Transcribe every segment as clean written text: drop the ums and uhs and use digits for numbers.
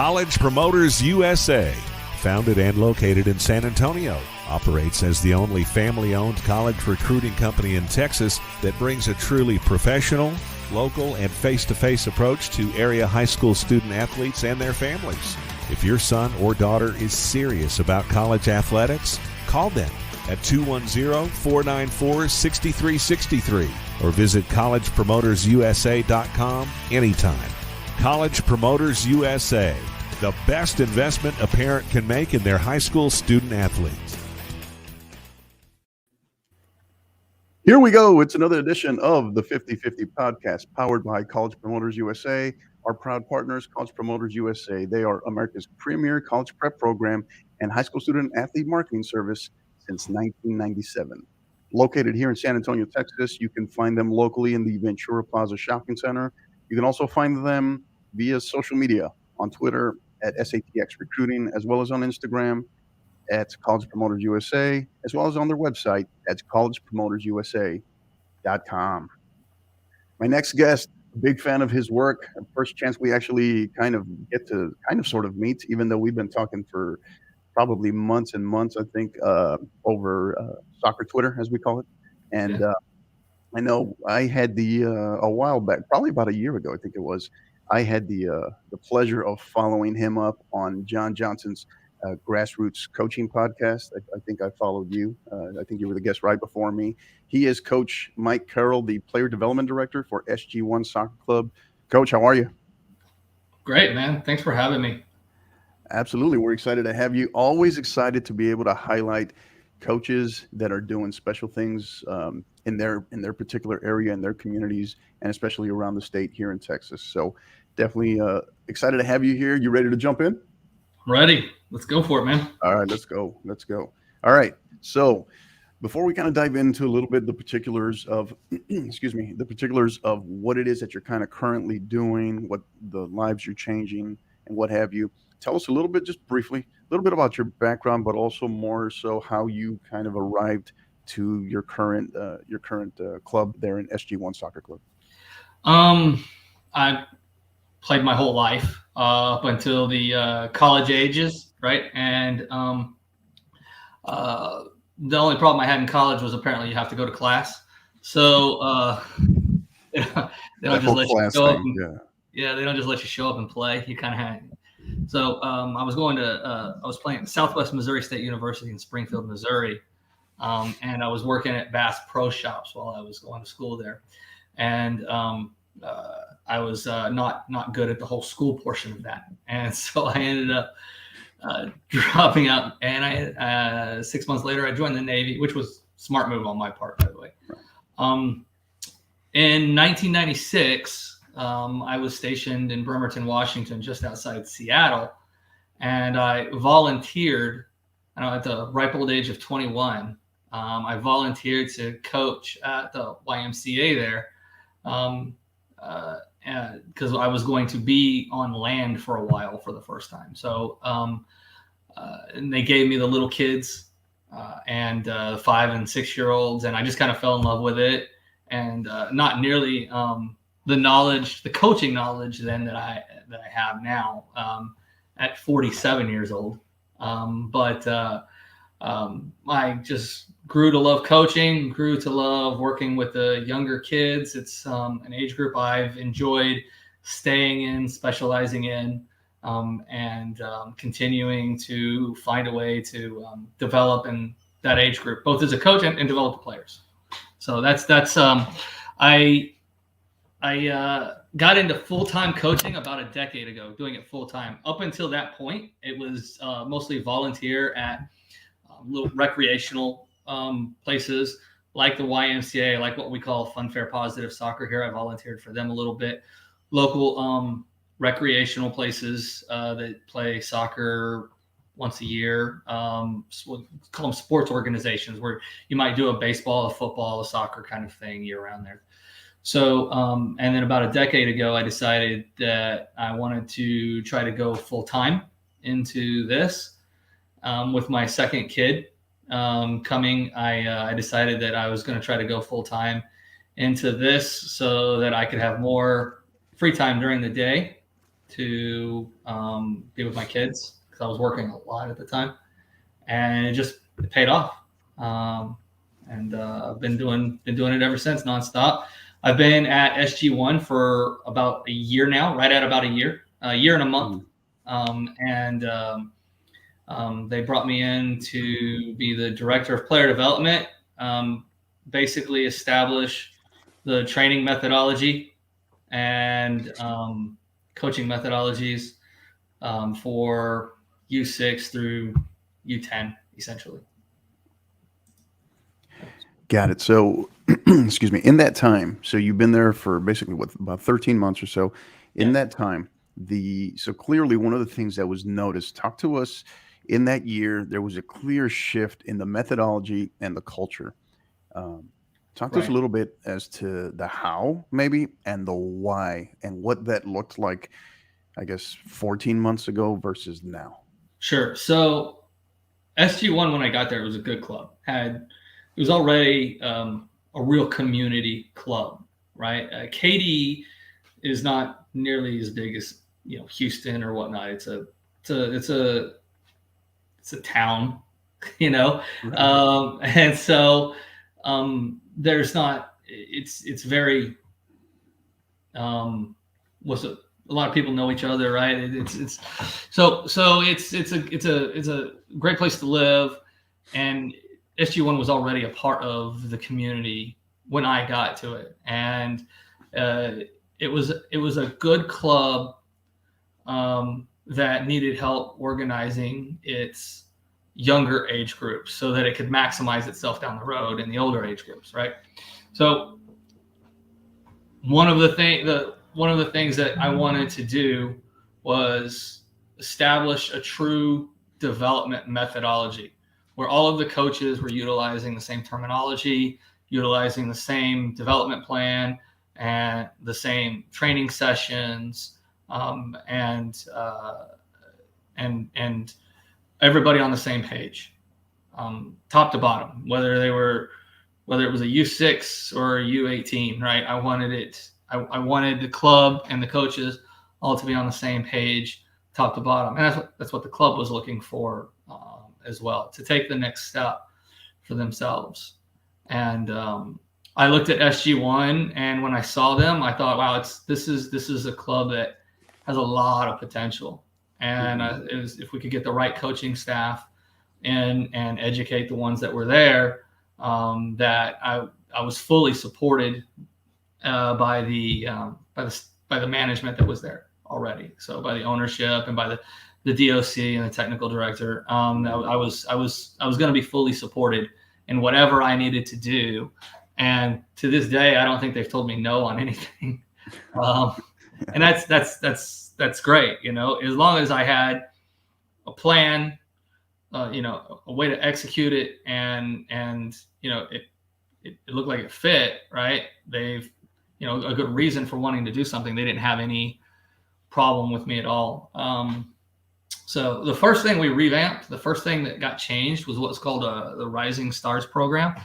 College Promoters USA, founded and located in San Antonio, operates as the only family-owned college recruiting company in Texas that brings a truly professional, local, and face-to-face approach to area high school student athletes and their families. If your son or daughter is serious about college athletics, call them at 210-494-6363 or visit collegepromotersusa.com anytime. College Promoters USA, the best investment a parent can make in their high school student athletes. Here we go. It's another edition of the 50/50 podcast powered by College Promoters USA. Our proud partners, College Promoters USA. They are America's premier college prep program and high school student athlete marketing service since 1997. Located here in San Antonio, Texas, you can find them locally in the Ventura Plaza Shopping Center. You can also find them via social media on Twitter at SATX Recruiting, as well as on Instagram at College Promoters USA, as well as on their website at collegepromotersusa.com. My next guest, a big fan of his work. First chance we actually get to sort of meet, even though we've been talking for probably months and months, I think, over soccer Twitter, as we call it. And I know I had a while back, probably about a year ago, I think it was, I had the pleasure of following him up on John Johnson's Grassroots Coaching Podcast. I think I followed you. I think you were the guest right before me. He is Coach Mike Carroll, the Player Development Director for SG1 Soccer Club. Coach, how are you? Great, man. Thanks for having me. Absolutely. We're excited to have you. Always excited to be able to highlight coaches that are doing special things in their particular area, in their communities, and especially around the state here in Texas. So definitely excited to have you here. You ready to jump in? Ready. Let's go for it, man. All right, let's go. All right. So before we kind of dive into a little bit the particulars of, the particulars of what it is that you're kind of currently doing, what the lives you're changing, and what have you, tell us a little bit, just briefly, a little bit about your background, but also more so how you kind of arrived to your current club there in SG1 Soccer Club. I played my whole life up until the college ages, right? And the only problem I had in college was apparently you have to go to class. So they don't just let you show up. They don't just let you show up and play. You kind of had. So I was playing at Southwest Missouri State University in Springfield, Missouri, and I was working at Bass Pro Shops while I was going to school there, and I was not good at the whole school portion of that, and so I ended up dropping out. And 6 months later, I joined the Navy, which was a smart move on my part, by the way. In 1996. I was stationed in Bremerton, Washington, just outside Seattle, and I volunteered. At the ripe old age of 21, I volunteered to coach at the YMCA there, because I was going to be on land for a while for the first time. So, and they gave me the little kids and 5 and 6 year olds, and I just kind of fell in love with it, and not nearly. The coaching knowledge then that I have now at 47 years old. But I just grew to love coaching, grew to love working with the younger kids. It's an age group I've enjoyed staying in, specializing in, and continuing to find a way to develop in that age group, both as a coach and develop the players. So that's I got into full-time coaching about a decade ago, doing it full-time. Up until that point, it was mostly volunteer at little recreational places like the YMCA, like what we call Fun, Fair, Positive Soccer here. I volunteered for them a little bit. Local recreational places that play soccer once a year. We'll call them sports organizations, where you might do a baseball, a football, a soccer kind of thing year-round there. So, and then about a decade ago, I decided that I wanted to try to go full-time into this. With my second kid coming, I decided that I was going to try to go full-time into this so that I could have more free time during the day to be with my kids because I was working a lot at the time, and it paid off. I've been doing it ever since, nonstop. I've been at SG1 for about a year now, right at about a year and a month. They brought me in to be the director of player development, basically establish the training methodology and coaching methodologies for U6 through U10, essentially. Got it. So, excuse me. In that time, so you've been there for basically about 13 months or so. In that time, so clearly one of the things that was noticed. Talk to us. In that year, there was a clear shift in the methodology and the culture. Talk to us a little bit as to the how, maybe, and the why, and what that looked like, I guess, 14 months ago versus now. Sure. So SG1, when I got there, it was a good club. It was already a real community club, right? KD is not nearly as big as Houston or whatnot. It's a town, and so there's not. It's very. A lot of people know each other, right? It's a great place to live, and SG1 was already a part of the community when I got to it, and it was a good club that needed help organizing its younger age groups so that it could maximize itself down the road in the older age groups, right? So one of the things that I wanted to do was establish a true development methodology where all of the coaches were utilizing the same terminology, utilizing the same development plan and the same training sessions, and everybody on the same page, top to bottom, whether it was a U6 or a U18, right? I wanted the club and the coaches all to be on the same page, top to bottom, and that's what the club was looking for as well, to take the next step for themselves. And I looked at SG1, and when I saw them, I thought, wow, this is a club that has a lot of potential. And if we could get the right coaching staff and educate the ones that were there, that I was fully supported by the management that was there already. So by the ownership and by the DOC and the technical director, I was going to be fully supported in whatever I needed to do. And to this day, I don't think they've told me no on anything. And that's great. As long as I had a plan, a way to execute it, and it looked like it fit, right? They've, a good reason for wanting to do something. They didn't have any problem with me at all. So the first thing we revamped, the first thing that got changed was what's called the Rising Stars program.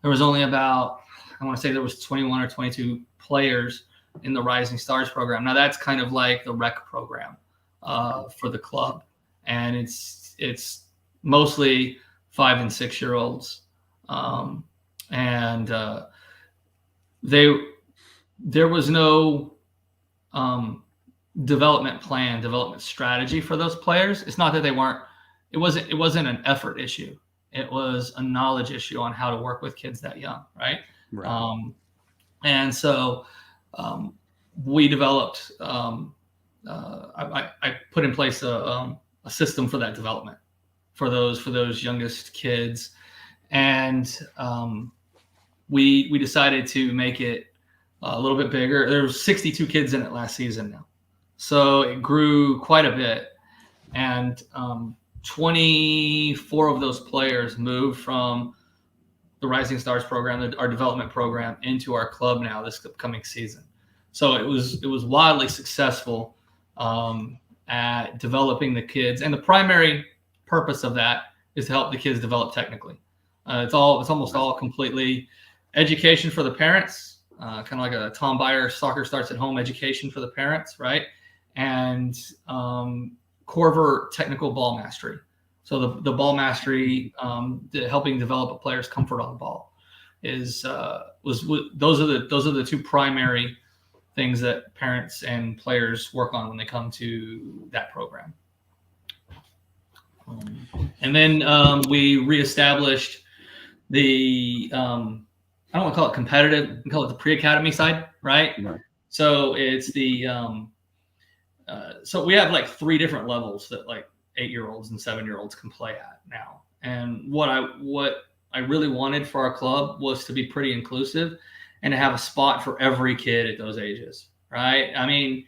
There was only about, I want to say there was 21 or 22 players in the Rising Stars program. Now that's kind of like the rec program for the club. And it's mostly 5 and 6 year olds. There was no development strategy for those players. It's not that it wasn't an effort issue. It was a knowledge issue on how to work with kids that young, right? And so we developed, I put in place a system for that development for those youngest kids. And we decided to make it a little bit bigger. There was 62 kids in it last season now. So it grew quite a bit. And 24 of those players moved from the Rising Stars program, our development program, into our club now this upcoming season. So it was wildly successful at developing the kids. And the primary purpose of that is to help the kids develop technically. It's almost all completely education for the parents, kind of like a Tom Byer soccer starts at home education for the parents, right? and Corver technical ball mastery. So the ball mastery, helping develop a player's comfort on the ball, those are the two primary things that parents and players work on when they come to that program. And then we reestablished the I don't want to call it competitive, we call it the pre-academy side, right? So it's the so we have like 3 different levels that like 8-year-olds and 7-year-olds can play at now. And what I really wanted for our club was to be pretty inclusive and to have a spot for every kid at those ages, right? I mean,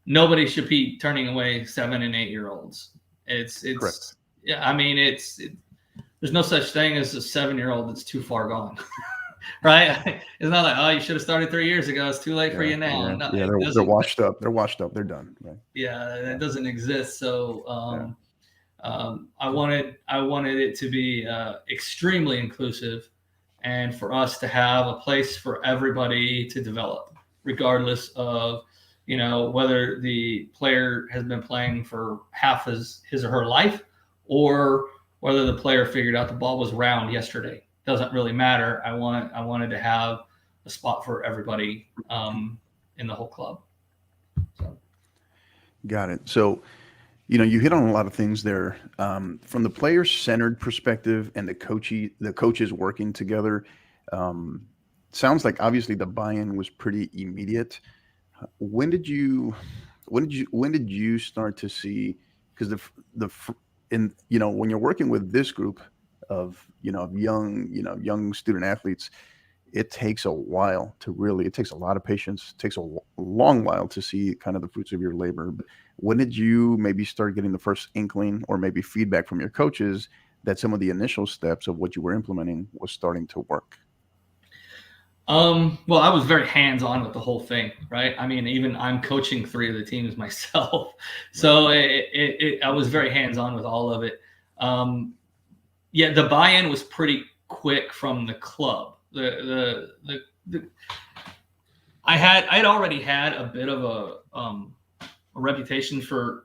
nobody should be turning away 7 and 8-year-olds. It's Correct. Yeah, I mean, there's no such thing as a 7-year-old that's too far gone. Right? It's not like, oh, you should have started 3 years ago. It's too late for you now. Yeah, No, they're washed up. They're washed up. They're done. Right? Yeah, that doesn't exist. So I wanted it to be extremely inclusive, and for us to have a place for everybody to develop, regardless of whether the player has been playing for half his or her life, or whether the player figured out the ball was round yesterday. Doesn't really matter. I wanted to have a spot for everybody in the whole club. So. Got it. So, you hit on a lot of things there. From the player-centered perspective and the coaches working together, sounds like obviously the buy-in was pretty immediate. When did you start to see? Because when you're working with this group of young student athletes, it takes a while it takes a lot of patience. It takes a long while to see kind of the fruits of your labor. But when did you maybe start getting the first inkling or maybe feedback from your coaches that some of the initial steps of what you were implementing was starting to work? Well, I was very hands-on with the whole thing, right? I mean, even I'm coaching 3 of the teams myself. So I was very hands-on with all of it. Yeah, the buy-in was pretty quick from the club. I had already had a bit of a reputation for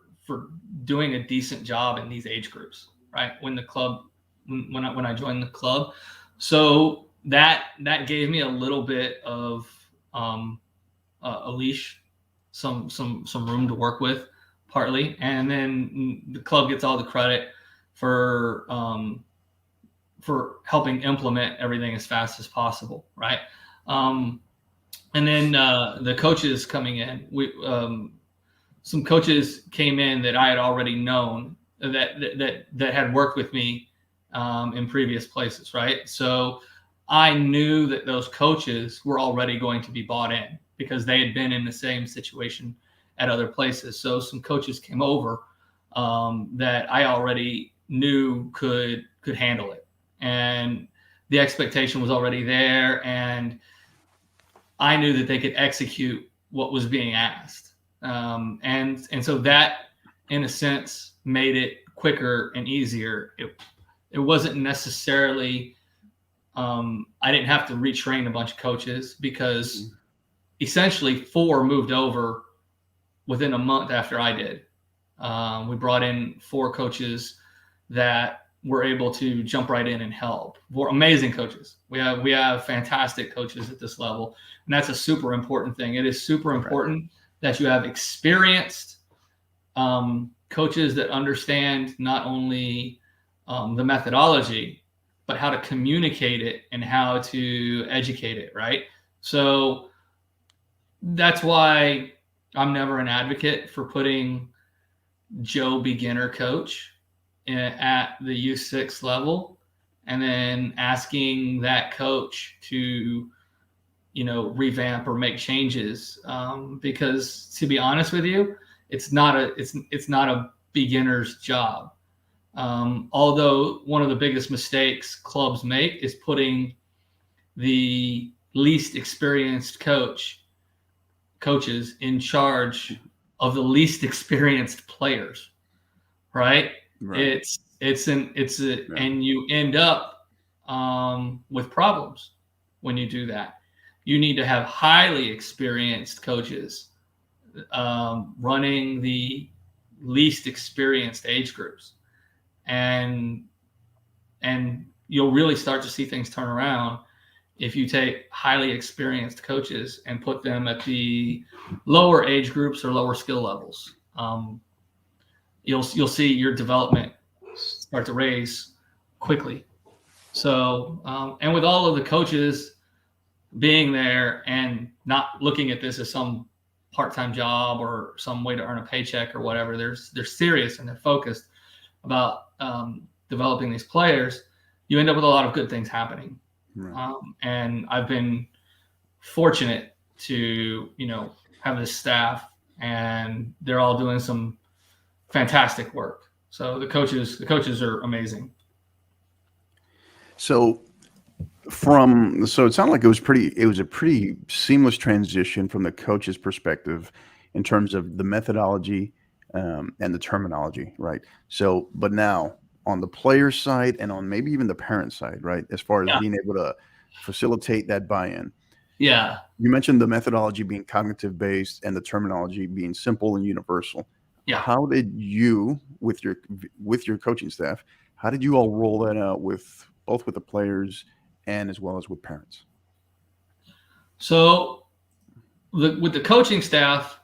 doing a decent job in these age groups, right? When I joined the club, so that gave me a little bit of a leash, some room to work with, partly, and then the club gets all the credit for helping implement everything as fast as possible, right? And then the coaches coming in, some coaches came in that I had already known that had worked with me in previous places, right? So I knew that those coaches were already going to be bought in because they had been in the same situation at other places. So some coaches came over that I already knew could handle it. And the expectation was already there, and I knew that they could execute what was being asked. And so that, in a sense, made it quicker and easier. It wasn't necessarily, I didn't have to retrain a bunch of coaches because essentially 4 moved over within a month after I did. We brought in 4 coaches that were able to jump right in and help. We're amazing coaches. We have fantastic coaches at this level, and that's a super important thing. It is super important that you have experienced coaches that understand not only the methodology, but how to communicate it and how to educate it, right? So that's why I'm never an advocate for putting Joe beginner coach at the U6 level and then asking that coach to revamp or make changes, because to be honest with you, it's not a beginner's job. Although one of the biggest mistakes clubs make is putting the least experienced coaches in charge of the least experienced players, right? Right. And you end up with problems when you do that. You need to have highly experienced coaches running the least experienced age groups, and you'll really start to see things turn around if you take highly experienced coaches and put them at the lower age groups or lower skill levels. You'll see your development start to raise quickly. So, and with all of the coaches being there and not looking at this as some part-time job or some way to earn a paycheck or whatever, they're serious and they're focused about developing these players. You end up with a lot of good things happening. Right. And I've been fortunate to, have this staff, and they're all doing some fantastic work. So the coaches are amazing. So it sounded like it was a pretty seamless transition from the coach's perspective in terms of the methodology and the terminology, right? So, but now on the player side and on maybe even the parent side, right? As far as being able to facilitate that buy-in. Yeah. You mentioned the methodology being cognitive based and the terminology being simple and universal. Yeah. How did you, with your coaching staff, how did you all roll that out both with the players and as well as with parents? So with the coaching staff,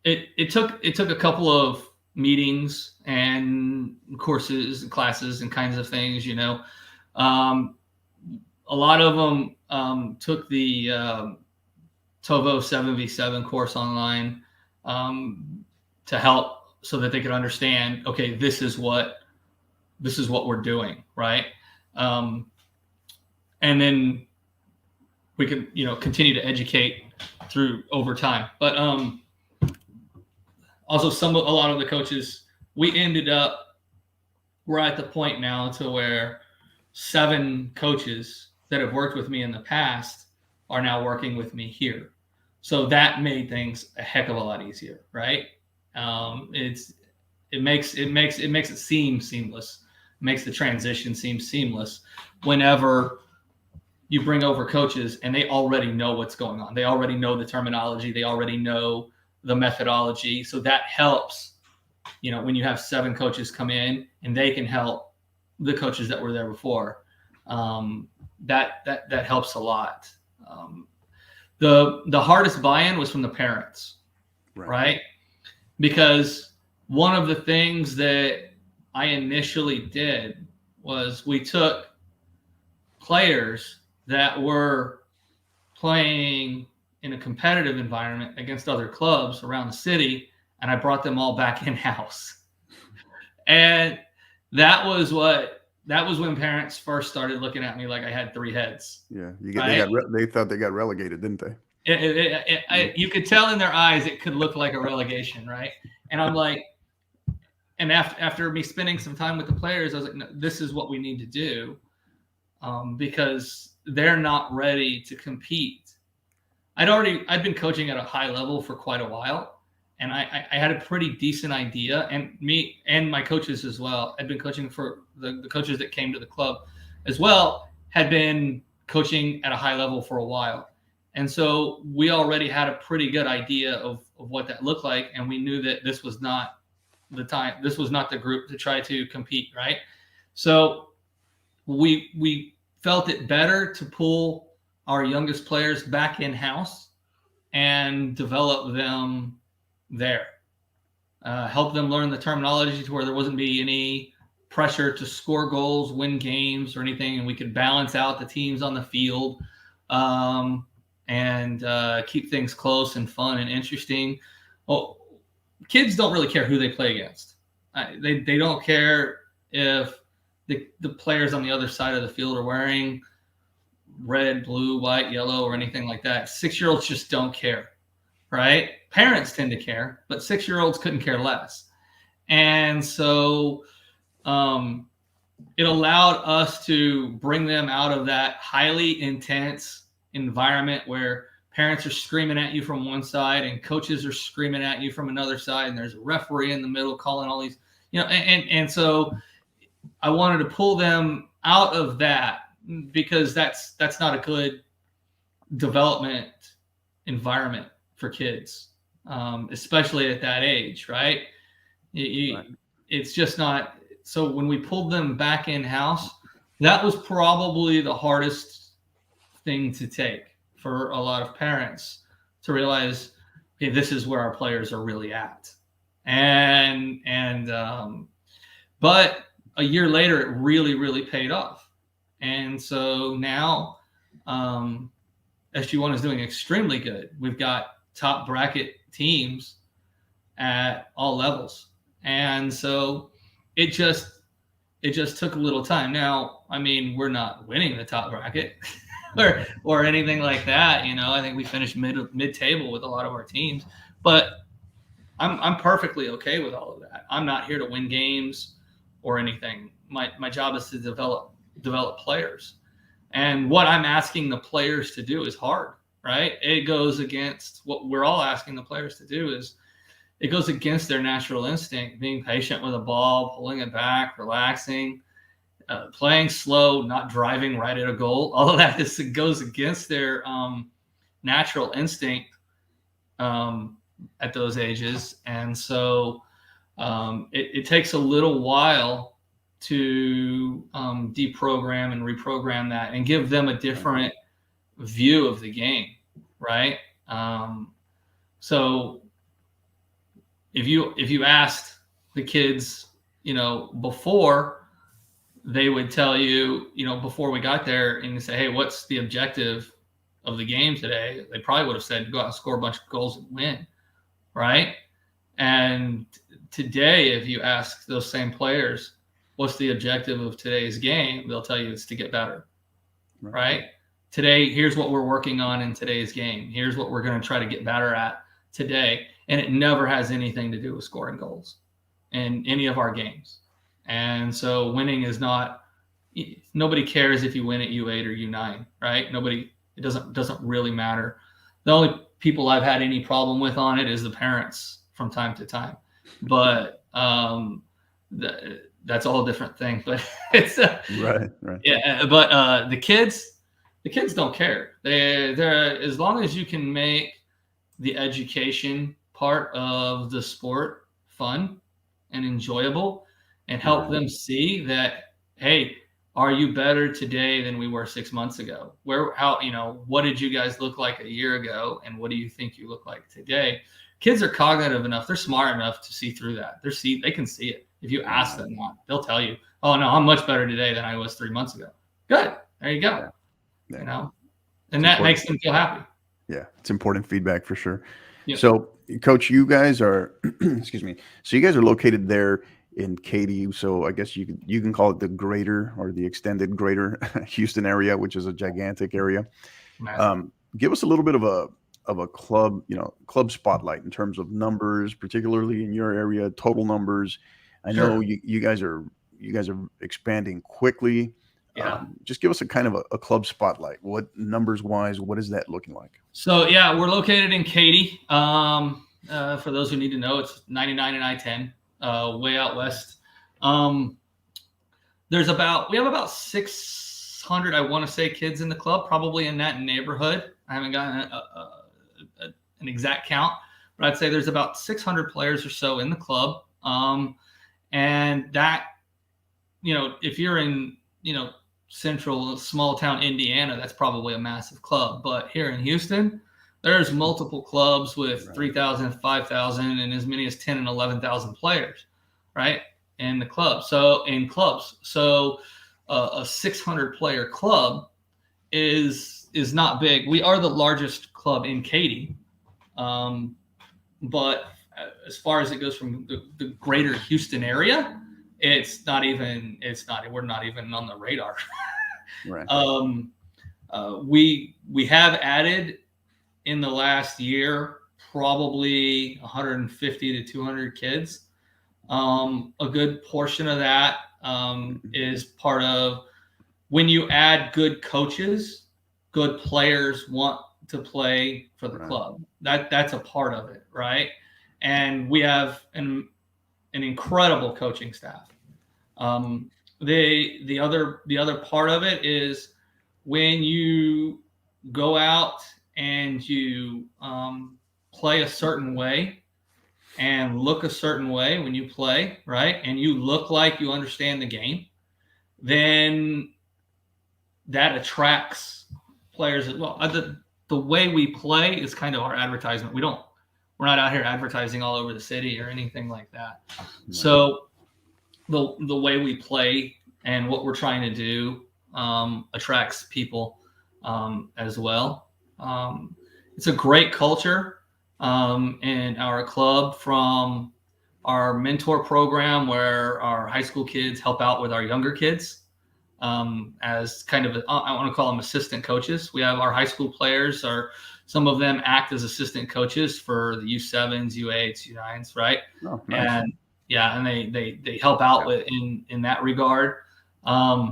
it took a couple of meetings and courses and classes and kinds of things, a lot of them took the TOVO 7v7 course online to help so that they could understand, okay, this is what we're doing, right? And then we could, continue to educate through over time. But also a lot of the coaches, we're at the point now to where 7 coaches that have worked with me in the past are now working with me here. So that made things a heck of a lot easier, right? It makes it seem seamless. It makes the transition seem seamless whenever you bring over coaches and they already know what's going on. They already know the terminology. They already know the methodology. So that helps, when you have 7 coaches come in and they can help the coaches that were there before. That helps a lot. The hardest buy-in was from the parents, right? Because one of the things that I initially did was we took players that were playing in a competitive environment against other clubs around the city, and I brought them all back in-house. And that was when parents first started looking at me like I had 3 heads. Yeah, they thought they got relegated, didn't they? You could tell in their eyes it could look like a relegation, right? And I'm like, and after me spending some time with the players, I was like, no, this is what we need to do, because they're not ready to compete. I'd been coaching at a high level for quite a while, and I had a pretty decent idea, and me and my coaches as well. I'd been coaching for the coaches that came to the club as well, had been coaching at a high level for a while. And so we already had a pretty good idea of what that looked like. And we knew that this was not the time, this was not the group to try to compete, right? So we felt it better to pull our youngest players back in-house and develop them there. Help them learn the terminology to where there wasn't be any pressure to score goals, win games, or anything, and we could balance out the teams on the field, and keep things close and fun and interesting. Well, kids don't really care who they play against. They don't care if the players on the other side of the field are wearing red, blue, white, yellow, or anything like that. 6-year-olds just don't care, right? Parents tend to care, but 6-year-olds couldn't care less. And so it allowed us to bring them out of that highly intense environment where parents are screaming at you from one side and coaches are screaming at you from another side, and there's a referee in the middle calling all these, and so I wanted to pull them out of that, because that's not a good development environment for kids. especially at that age, right? Right. It's just not. So when we pulled them back in house, that was probably the hardest thing to take for a lot of parents to realize, okay, this is where our players are really at, but a year later, it really paid off, and so now SG1 is doing extremely good. We've got top bracket teams at all levels, and so it just took a little time. Now, I mean, we're not winning the top bracket or anything like that. I think we finished mid table with a lot of our teams, but I'm perfectly okay with all of that. I'm not here to win games or anything. My job is to develop players, and what I'm asking the players to do is hard, right? It goes against what we're all asking the players to do. It goes against their natural instinct, being patient with a ball, pulling it back, relaxing, playing slow, not driving right at a goal. All of that goes against their natural instinct at those ages. And so it takes a little while to deprogram and reprogram that and give them a different view of the game, right? So if you asked the kids, before, they would tell you, before we got there, and you say, hey, what's the objective of the game today? They probably would have said, go out and score a bunch of goals and win, right? And today, if you ask those same players, what's the objective of today's game? They'll tell you it's to get better, right? Today, here's what we're working on in today's game. Here's what we're going to try to get better at today. And it never has anything to do with scoring goals in any of our games. And so winning is not, nobody cares if you win at U8 or U9, right? It doesn't really matter. The only people I've had any problem with on it is the parents from time to time. But that's a whole different thing. But it's right. Yeah, but the kids don't care. They're as long as you can make the education part of the sport fun and enjoyable and help them see that, hey, are you better today than we were 6 months ago? What did you guys look like a year ago? And what do you think you look like today? Kids are cognitive enough. They're smart enough to see through that. They can see it. If you ask them that, they'll tell you, oh no, I'm much better today than I was 3 months ago. Good. There you go. Yeah. And that makes them feel happy. Yeah. It's important feedback for sure. Yep. So, Coach, you guys are, excuse me. So you guys are located there in Katy. So I guess you can call it the greater or the extended greater Houston area, which is a gigantic area. Give us a little bit of a club, club spotlight in terms of numbers, particularly in your area, total numbers. I know you guys are expanding quickly. Yeah. Just give us a kind of a club spotlight. What numbers wise, what is that looking like? So yeah, we're located in Katy. For those who need to know, it's 99 and I-10, way out west. We have about 600, I want to say, kids in the club, probably in that neighborhood. I haven't gotten an exact count, but I'd say there's about 600 players or so in the club. And that, if you're in, central small town Indiana, that's probably a massive club. But here in Houston, there's multiple clubs with 3,000, 5,000, and as many as 10 and 11,000 players, right? In the club. So in clubs, a 600 player club is not big. We are the largest club in Katy, but as far as it goes from the greater Houston area, we're not even on the radar. Right. We have added in the last year probably 150 to 200 kids. A good portion of that is part of when you add good coaches, good players want to play for the club. That's a part of it, right? And we have an incredible coaching staff. The other part of it is when you go out and you play a certain way and look a certain way when you play, right? And you look like you understand the game, then that attracts players as well. The way we play is kind of our advertisement. We're not out here advertising all over the city or anything like that. Right. So the way we play and what we're trying to do attracts people as well. It's a great culture in our club, from our mentor program where our high school kids help out with our younger kids as kind of, I want to call them assistant coaches. We have our high school players, or some of them act as assistant coaches for the U7s, U8s, U9s, right? Oh, nice. And they help out with in that regard. We're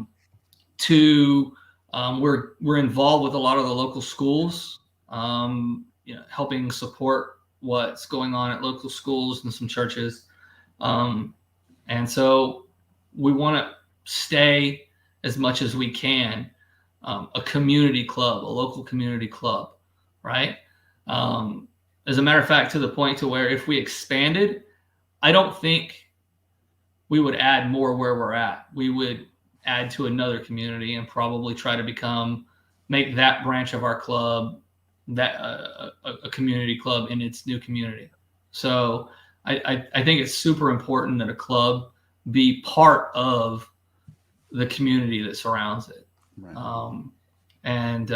involved with a lot of the local schools, helping support what's going on at local schools and some churches. And so we want to stay as much as we can a community club, a local community club, right? As a matter of fact, to the point to where if we expanded, I don't think we would add more where we're at. We would add to another community and probably try to make that branch of our club that a community club in its new community. So I think it's super important that a club be part of the community that surrounds it, right. And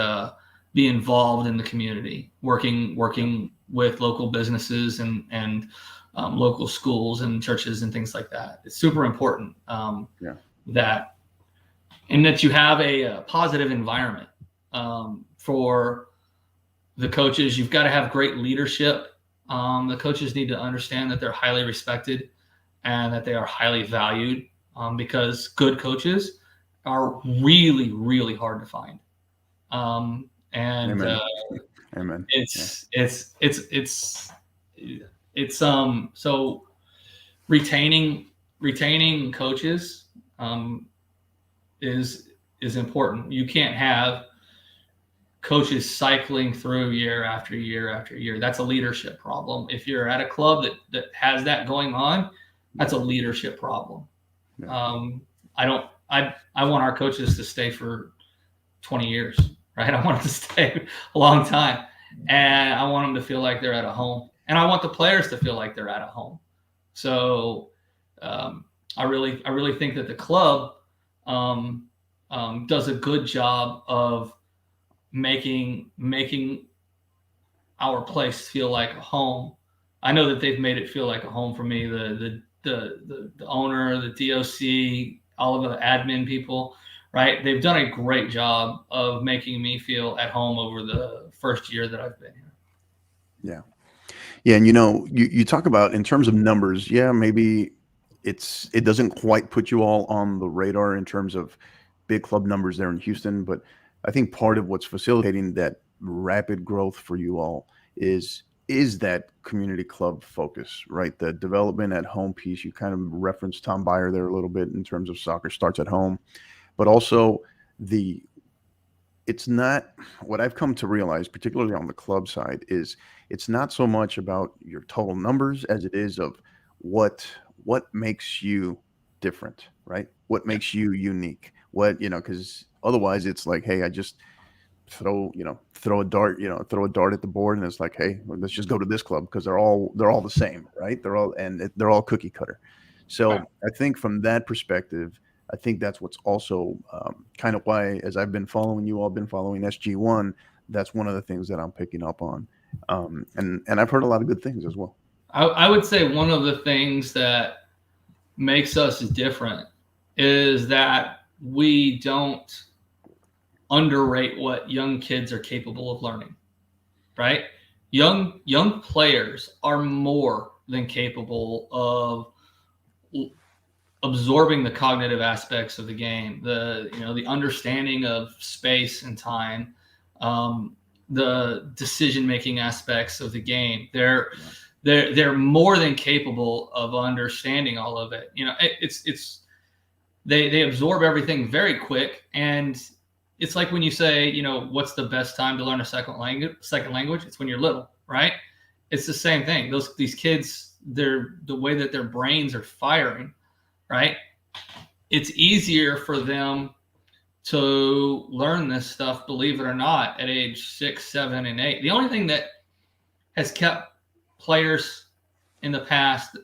be involved in the community, working with local businesses and local schools and churches and things like that. It's super important that you have a positive environment for the coaches. You've got to have great leadership. The coaches need to understand that they're highly respected and that they are highly valued, because good coaches are really, really hard to find. Amen. Amen. So retaining coaches is important. You can't have coaches cycling through year after year after year. That's a leadership problem. If you're at a club that has that going on, that's a leadership problem. Yeah. I want our coaches to stay for 20 years, right? I want them to stay a long time, and I want them to feel like they're at a home, and I want the players to feel like they're at a home. So I really think that the club does a good job of making our place feel like a home. I know that they've made it feel like a home for me. The owner, the DOC, all of the admin people, right? They've done a great job of making me feel at home over the first year that I've been here. Yeah. Yeah. And you talk about in terms of numbers, maybe it doesn't quite put you all on the radar in terms of big club numbers there in Houston, but I think part of what's facilitating that rapid growth for you all is that community club focus, right? The development at home piece. You kind of referenced Tom Byer there a little bit in terms of soccer starts at home, but also it's not what I've come to realize, particularly on the club side, is it's not so much about your total numbers as it is of what makes you different, right? What makes you unique? Because otherwise it's like, hey, I just throw a dart at the board, and it's like, hey, let's just go to this club because they're all the same, right? They're all cookie cutter. So right. I think from that perspective, I think that's what's also kind of why, as I've been following you all, been following SG1, that's one of the things that I'm picking up on. And I've heard a lot of good things as well. I would say one of the things that makes us different is that we don't underrate what young kids are capable of learning, right? Young players are more than capable of absorbing the cognitive aspects of the game, the understanding of space and time, the decision-making aspects of the game. They're more than capable of understanding all of it. They absorb everything very quick, and it's like when you say, what's the best time to learn a second language? It's when you're little, right? it's the same thing. These kids, the way that their brains are firing, right? It's easier for them to learn this stuff, believe it or not, at age 6, 7, and 8. The only thing that has kept players in the past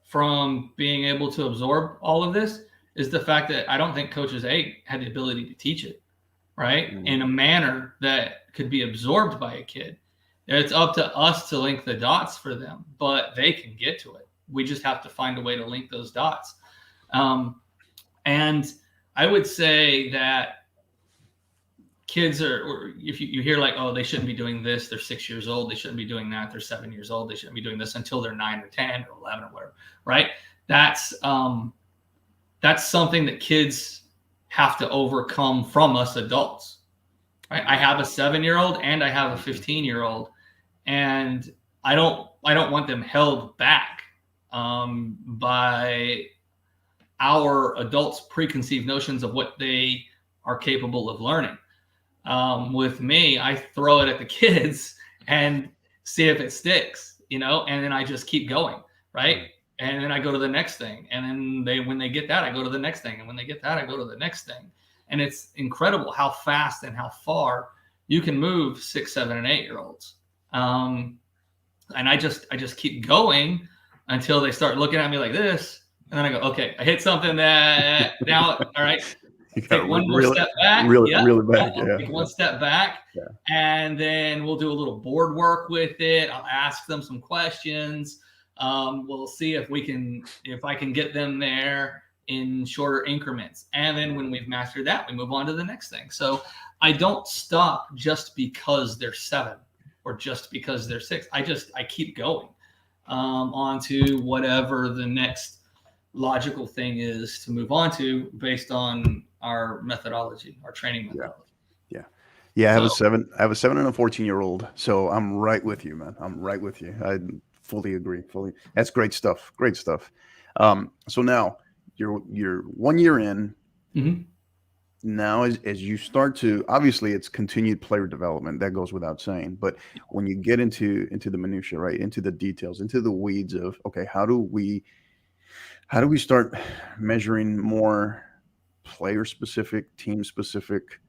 from being able to absorb all of this is the fact that I don't think coaches had the ability to teach it, right? In a manner that could be absorbed by a kid. It's up to us to link the dots for them, but they can get to it. We just have to find a way to link those dots. And I would say that kids or if you hear like, oh, they shouldn't be doing this, they're 6 years old, they shouldn't be doing that, they're 7 years old, they shouldn't be doing this until they're 9 or 10 or 11 or whatever, right? That's something that kids have to overcome from us adults, right? I have a 7-year-old and I have a 15-year-old, and I don't want them held back by our adults' preconceived notions of what they are capable of learning. With me, I throw it at the kids and see if it sticks, and then I just keep going, right? And then I go to the next thing. And then when they get that, I go to the next thing. And when they get that, I go to the next thing. And it's incredible how fast and how far you can move 6, 7, and 8-year-olds. And I just keep going until they start looking at me like this. And then I go, okay, I hit something that now, all right. Take one more step back. Really back. Take one step back. Yeah. And then we'll do a little board work with it. I'll ask them some questions. We'll see if I can get them there in shorter increments. And then when we've mastered that, we move on to the next thing. So I don't stop just because they're 7 or just because they're 6. I keep going on to whatever the next logical thing is to move on to based on our methodology, our training methodology. Yeah. I have a 7 and a 14-year-old. So I'm right with you, man. I'm right with you. I fully agree. That's great stuff. Great stuff. So now you're 1 year in. Mm-hmm. Now, as you start to, obviously it's continued player development, that goes without saying. But when you get into the minutia, right, into the details, into the weeds of, okay, how do we start measuring more player specific, team specific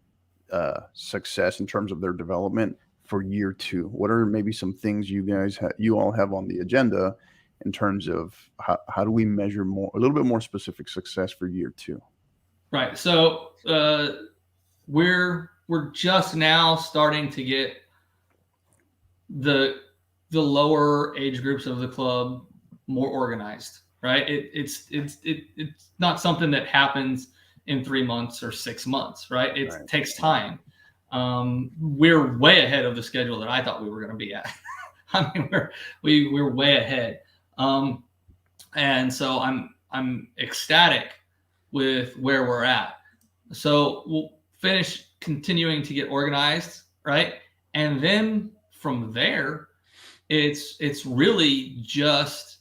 success in terms of their development for year 2? What are maybe some things you all have on the agenda in terms of how do we measure a little bit more specific success for year 2? Right. So we're just now starting to get the lower age groups of the club more organized. Right. It's not something that happens in 3 months or 6 months. Right. It takes time. We're way ahead of the schedule that I thought we were going to be at. I mean, we're way ahead. And so I'm ecstatic with where we're at. So we'll finish continuing to get organized, right? And then from there, it's really just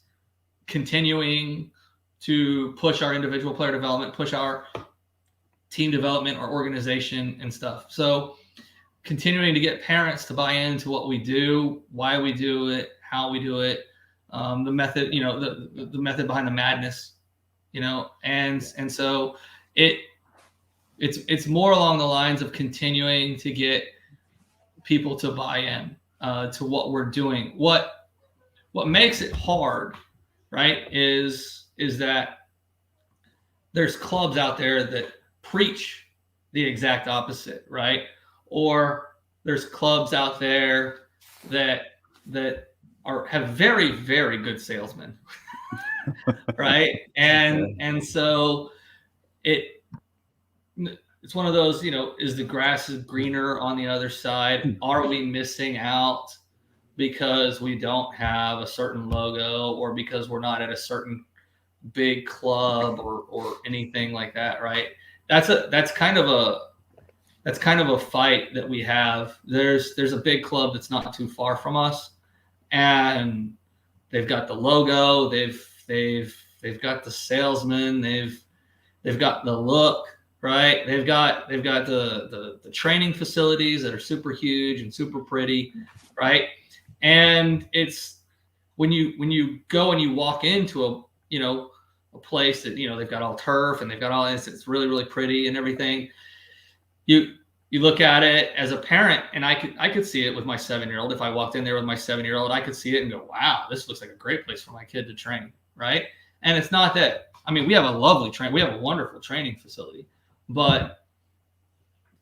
continuing to push our individual player development, push our team development, our organization and stuff. So continuing to get parents to buy into what we do, why we do it, how we do it, the method, the method behind the madness, and so it's more along the lines of continuing to get people to buy in to what we're doing. What makes it hard, right, is that there's clubs out there that preach the exact opposite, right? Or there's clubs out there that have very, very good salesmen. Right. And so it's one of those, is the grass is greener on the other side? Are we missing out because we don't have a certain logo or because we're not at a certain big club or anything like that? Right. That's kind of a fight that we have. There's a big club that's not too far from us, and they've got the logo, they've got the salesman, they've got the look, right? They've got the training facilities that are super huge and super pretty, right? And it's when you go and you walk into a place that, they've got all turf and they've got all this, it's really, really pretty and everything. You look at it as a parent, and I could see it with my 7-year-old. If I walked in there with my 7-year-old, I could see it and go, wow, this looks like a great place for my kid to train, right? And it's not that, we have a wonderful training facility, but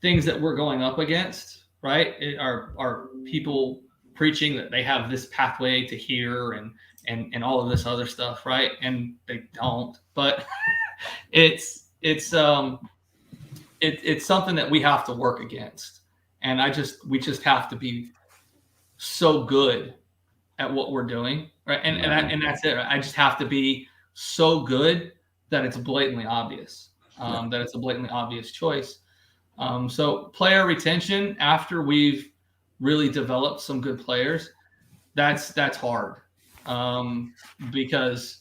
things that we're going up against, right, are people preaching that they have this pathway to here and all of this other stuff, right? And they don't, but it's something that we have to work against. And we just have to be so good at what we're doing, right? And that's it. I just have to be so good that it's blatantly obvious, that it's a blatantly obvious choice. So player retention, after we've really developed some good players, that's hard, because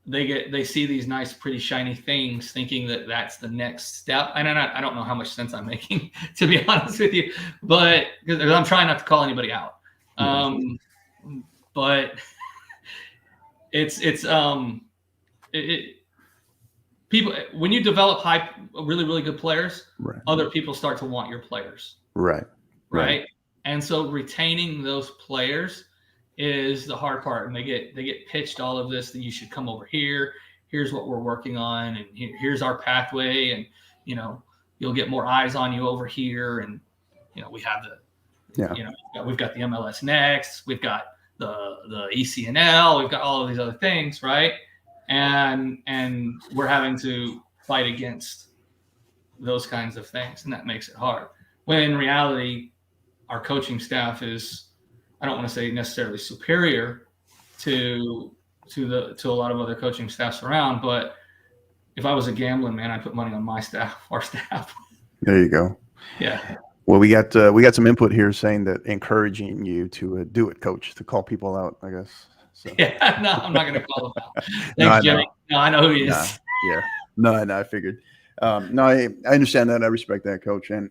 they see these nice, pretty, shiny things, thinking that that's the next step. And I don't know how much sense I'm making, to be honest with you, but because I'm trying not to call anybody out. But people, when you develop really, really good players, right, other people start to want your players. Right. And so retaining those players is the hard part. And they get pitched all of this, that you should come over here. Here's what we're working on. And here's our pathway. And, you'll get more eyes on you over here. And, we have we've got the MLS Next, we've got the ECNL, we've got all of these other things. Right. And we're having to fight against those kinds of things. And that makes it hard. When in reality, our coaching staff is, I don't want to say necessarily superior to a lot of other coaching staffs around, but if I was a gambling man, I'd put money on my staff, our staff. There you go. Yeah. Well, we got some input here saying that encouraging you to do it, coach, to call people out, I guess. So. Yeah, no, I'm not going to call him out. Thanks, Jimmy. No, I know who he is. Yeah. No, I figured. No, I understand that. I respect that, coach. And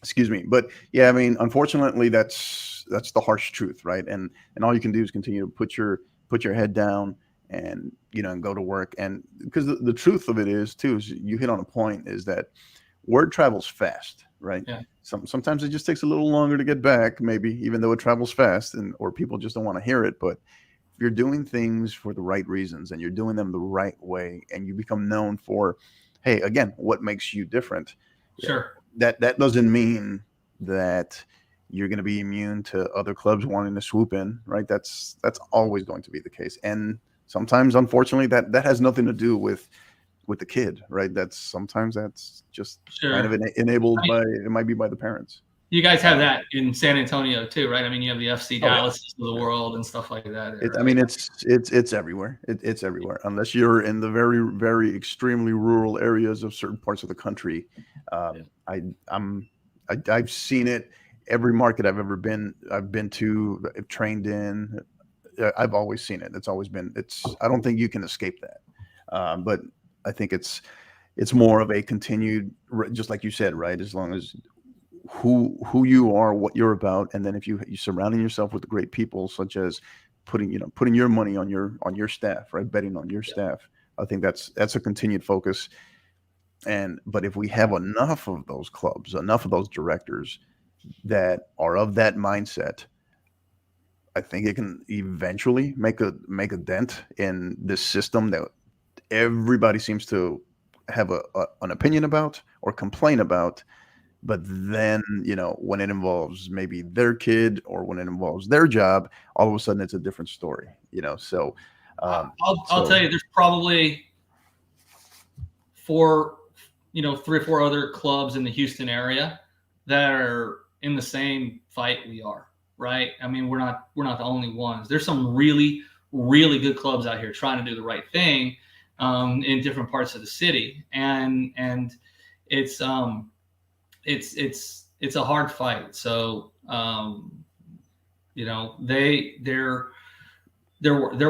excuse me, but yeah, unfortunately, that's the harsh truth, right? And all you can do is continue to put your head down and and go to work. And because the truth of it is you hit on a point, is that word travels fast, right? Yeah. Sometimes it just takes a little longer to get back, maybe, even though it travels fast, or people just don't want to hear it. But if you're doing things for the right reasons and you're doing them the right way, and you become known for, hey, again, what makes you different? Sure. That doesn't mean that you're going to be immune to other clubs wanting to swoop in, right? That's always going to be the case. And sometimes, unfortunately, that has nothing to do with the kid, right? That's just kind of enabled it might be by the parents. You guys have that in San Antonio too, right? You have the FC Dallas of the world and stuff like that. It's everywhere. It's everywhere, unless you're in the very, very extremely rural areas of certain parts of the country. I've seen it. Every market I've been to, I've trained in, I've always seen it. It's always been. I don't think you can escape that. But I think it's more of a continued, just like you said, right? As long as who you are, what you're about, and then if you're surrounding yourself with great people, such as putting your money on your staff, right? Betting on your staff. I think that's a continued focus. But if we have enough of those clubs, enough of those directors that are of that mindset, I think it can eventually make a dent in this system that everybody seems to have an opinion about or complain about. But then, when it involves maybe their kid or when it involves their job, all of a sudden it's a different story, So I'll tell you, there's probably 3 or 4 other clubs in the Houston area that are in the same fight we are, right? We're not the only ones. There's some really, really good clubs out here trying to do the right thing in different parts of the city, and it's a hard fight. So they're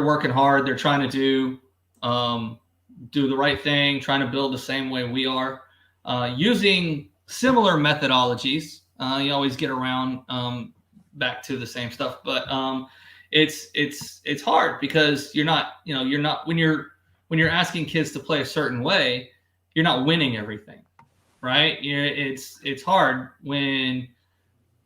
working hard. They're trying to do the right thing, trying to build the same way we are, using similar methodologies. You always get around back to the same stuff, but it's hard because you're not when you're asking kids to play a certain way, you're not winning everything, right? It's hard when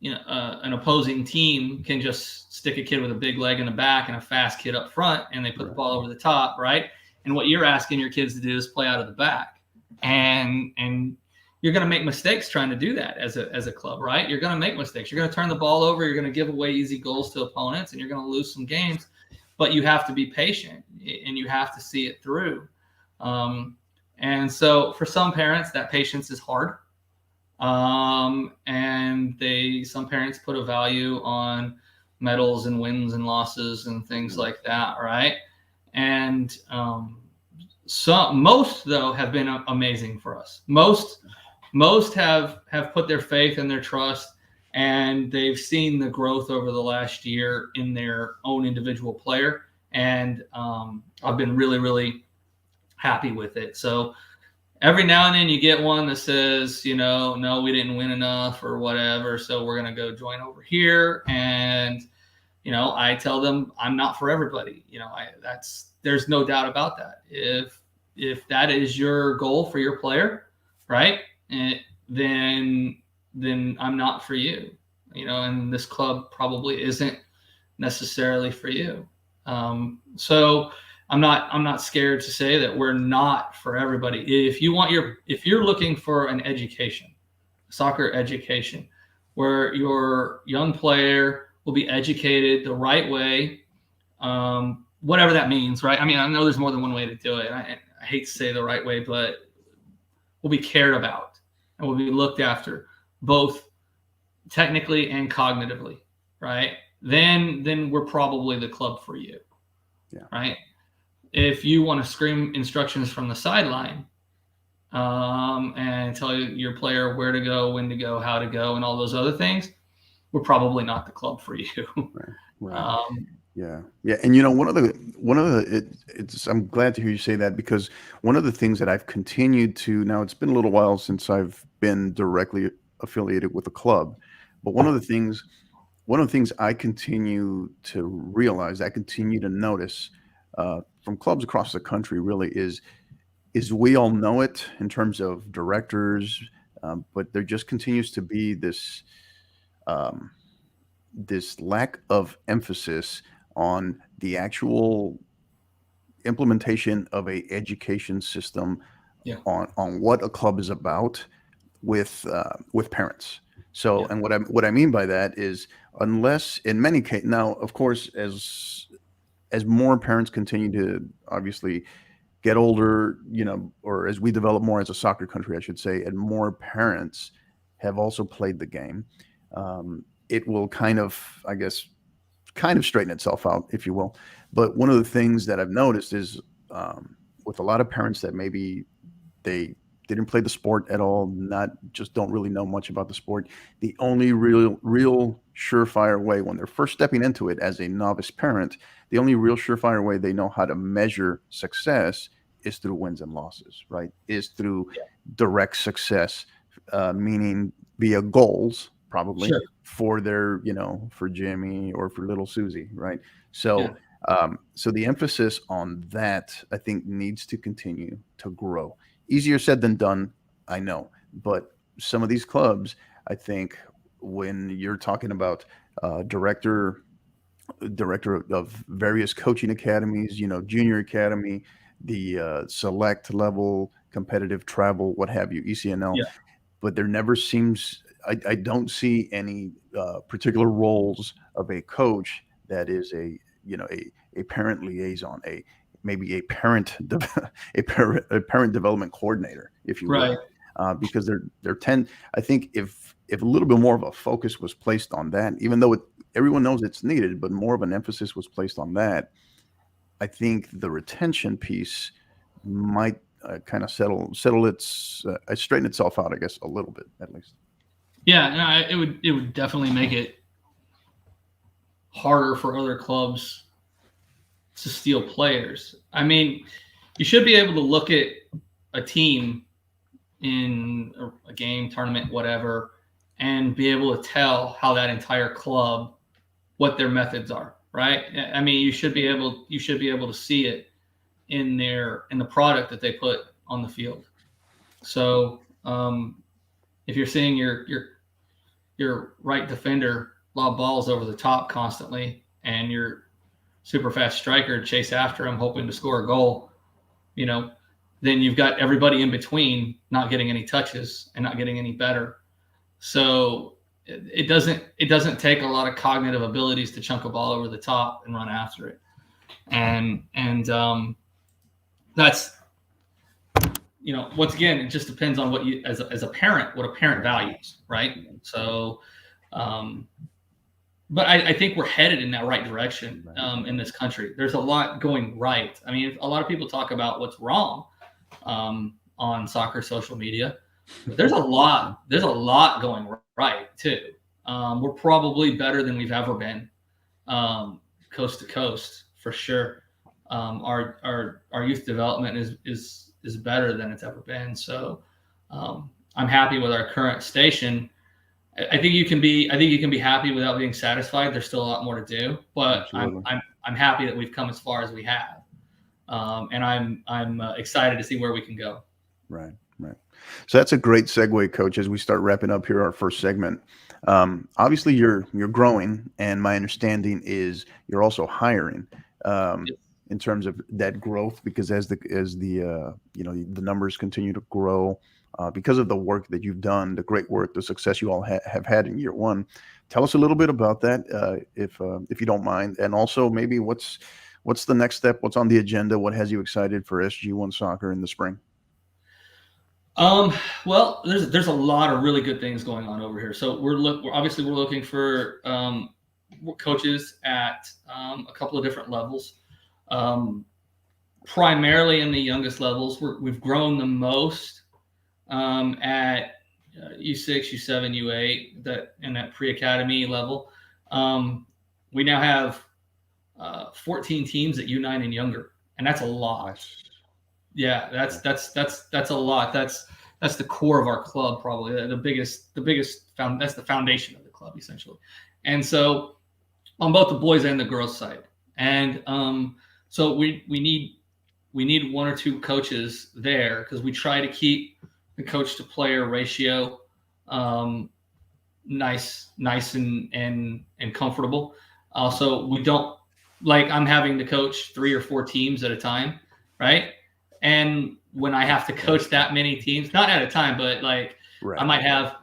an opposing team can just stick a kid with a big leg in the back and a fast kid up front, and they put the ball over the top, right? And what you're asking your kids to do is play out of the back, and you're going to make mistakes trying to do that as a club, right? You're going to make mistakes. You're going to turn the ball over. You're going to give away easy goals to opponents, and you're going to lose some games. But you have to be patient, and you have to see it through. And so for some parents, that patience is hard. And some parents put a value on medals and wins and losses and things like that, right? And most though have been amazing for us. Most have put their faith and their trust, and they've seen the growth over the last year in their own individual player. And I've been really, really happy with it. So every now and then you get one that says, no, we didn't win enough or whatever, so we're going to go join over here. And, I tell them I'm not for everybody. There's no doubt about that. If that is your goal for your player, right, then I'm not for you, and this club probably isn't necessarily for you. So I'm not scared to say that we're not for everybody. If you're looking for an education, soccer education, where your young player will be educated the right way, whatever that means, right? I mean, I know there's more than one way to do it. I hate to say the right way, but will be cared about and will be looked after both technically and cognitively, right? Then we're probably the club for you, right? If you want to scream instructions from the sideline and tell your player where to go, when to go, how to go, and all those other things, we're probably not the club for you. Right. Yeah. And I'm glad to hear you say that, because one of the things that I've continued to, now it's been a little while since I've been directly affiliated with a club, but one of the things I continue to realize, I continue to notice from clubs across the country really is we all know it in terms of directors, but there just continues to be this lack of emphasis on the actual implementation of a education system on what a club is about with parents. So, and what I mean by that is, unless in many cases, now of course, as more parents continue to obviously get older, or as we develop more as a soccer country, I should say, and more parents have also played the game, it will kind of straighten itself out, if you will. But one of the things that I've noticed is with a lot of parents that maybe they didn't play the sport at all, just don't really know much about the sport, the only real surefire way when they're first stepping into it as a novice parent, the only real surefire way they know how to measure success is through wins and losses, right? Is through direct success, meaning via goals, probably for their, for Jimmy or for little Susie, right? So, so the emphasis on that, I think, needs to continue to grow. Easier said than done, I know, but some of these clubs, I think, when you're talking about director of various coaching academies, junior academy, the select level, competitive travel, what have you, ECNL, but there never seems, I don't see any particular roles of a coach that is a parent liaison, maybe a parent development coordinator, if you will, because I think if a little bit more of a focus was placed on that, even though everyone knows it's needed, but more of an emphasis was placed on that, I think the retention piece might kind of straighten itself out, I guess, a little bit at least. Yeah, it would definitely make it harder for other clubs to steal players. I mean, you should be able to look at a team in a game, tournament, whatever, and be able to tell how that entire club, what their methods are, right? I mean, you should be able to see it in the product that they put on the field. So if you're seeing your right defender lob balls over the top constantly, and your super fast striker chase after him hoping to score a goal, then you've got everybody in between not getting any touches and not getting any better. So it doesn't take a lot of cognitive abilities to chunk a ball over the top and run after it. And that's, once again, it just depends on what you, as a parent, what a parent values, right? So, but I think we're headed in that right direction in this country. There's a lot going right. I mean, a lot of people talk about what's wrong on soccer social media, but there's a lot going right too. We're probably better than we've ever been, coast to coast for sure. Our youth development is better than it's ever been. So I'm happy with our current station. I think you can be happy without being satisfied. There's still a lot more to do, but I'm happy that we've come as far as we have, and I'm excited to see where we can go. Right. So that's a great segue, Coach, as we start wrapping up here our first segment. Obviously, you're growing, and my understanding is you're also hiring in terms of that growth, because as the numbers continue to grow. Because of the work that you've done, the great work, the success you all have had in year one. Tell us a little bit about that, if you don't mind, and also maybe what's the next step, what's on the agenda, what has you excited for SG1 soccer in the spring? Well, there's a lot of really good things going on over here. So we're looking for coaches at a couple of different levels. Primarily in the youngest levels, we've grown the most. At U6, U7, U8, that pre-academy level. We now have 14 teams at U9 and younger, and that's a lot. Yeah, that's a lot. That's the core of our club, probably the biggest that's the foundation of the club essentially. And so on both the boys and the girls side, and so we need one or two coaches there, because we try to keep the coach to player ratio nice and comfortable. Also, we don't I'm having to coach 3 or 4 teams at a time, right? And when I have to coach that many teams, not at a time, but I might have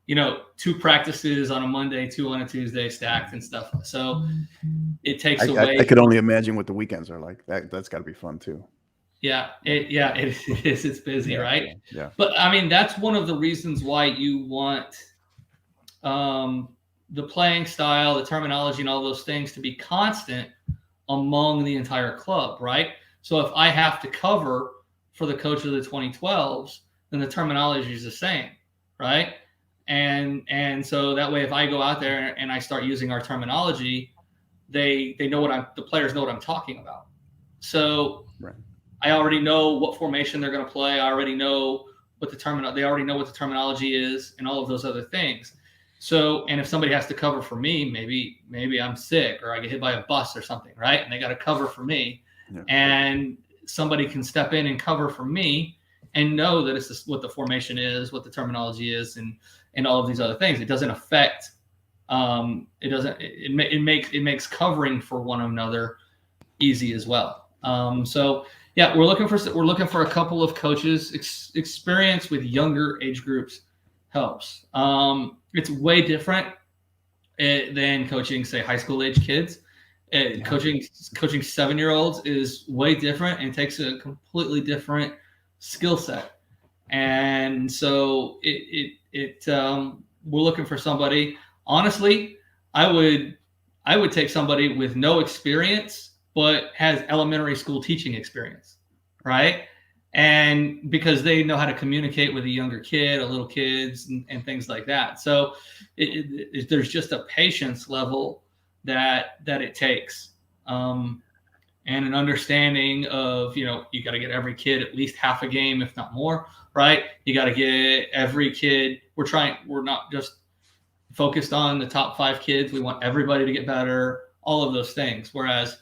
2 practices on a Monday, 2 on a Tuesday stacked and stuff. So it takes away. I could only imagine what the weekends are like. That's got to be fun too. Yeah, it is. It's busy, right? Yeah. But I mean, that's one of the reasons why you want the playing style, the terminology, and all those things to be constant among the entire club, right? So if I have to cover for the coach of the 2012s, then the terminology is the same, right? And so that way, if I go out there and I start using our terminology, they know the players know what I'm talking about. So. Right. I already know what formation they're going to play. I already know what they already know what the terminology is, and all of those other things. So, and if somebody has to cover for me, maybe I'm sick or I get hit by a bus or something, right? And they got to cover for me, and somebody can step in and cover for me and know that it's what the formation is, what the terminology is, and all of these other things. It doesn't affect. It makes covering for one another easy as well. So. Yeah, we're looking for a couple of coaches. Experience with younger age groups helps. It's way different than coaching, say, high school age kids. Coaching 7-year-olds is way different and takes a completely different skill set. And so we're looking for somebody. Honestly, I would take somebody with no experience, but has elementary school teaching experience, right? And because they know how to communicate with a younger kid, little kids, and things like that. So there's just a patience level that it takes, and an understanding of, you got to get every kid at least half a game, if not more, right? You got to get every kid. We're not just focused on the top 5 kids. We want everybody to get better. all of those things. Whereas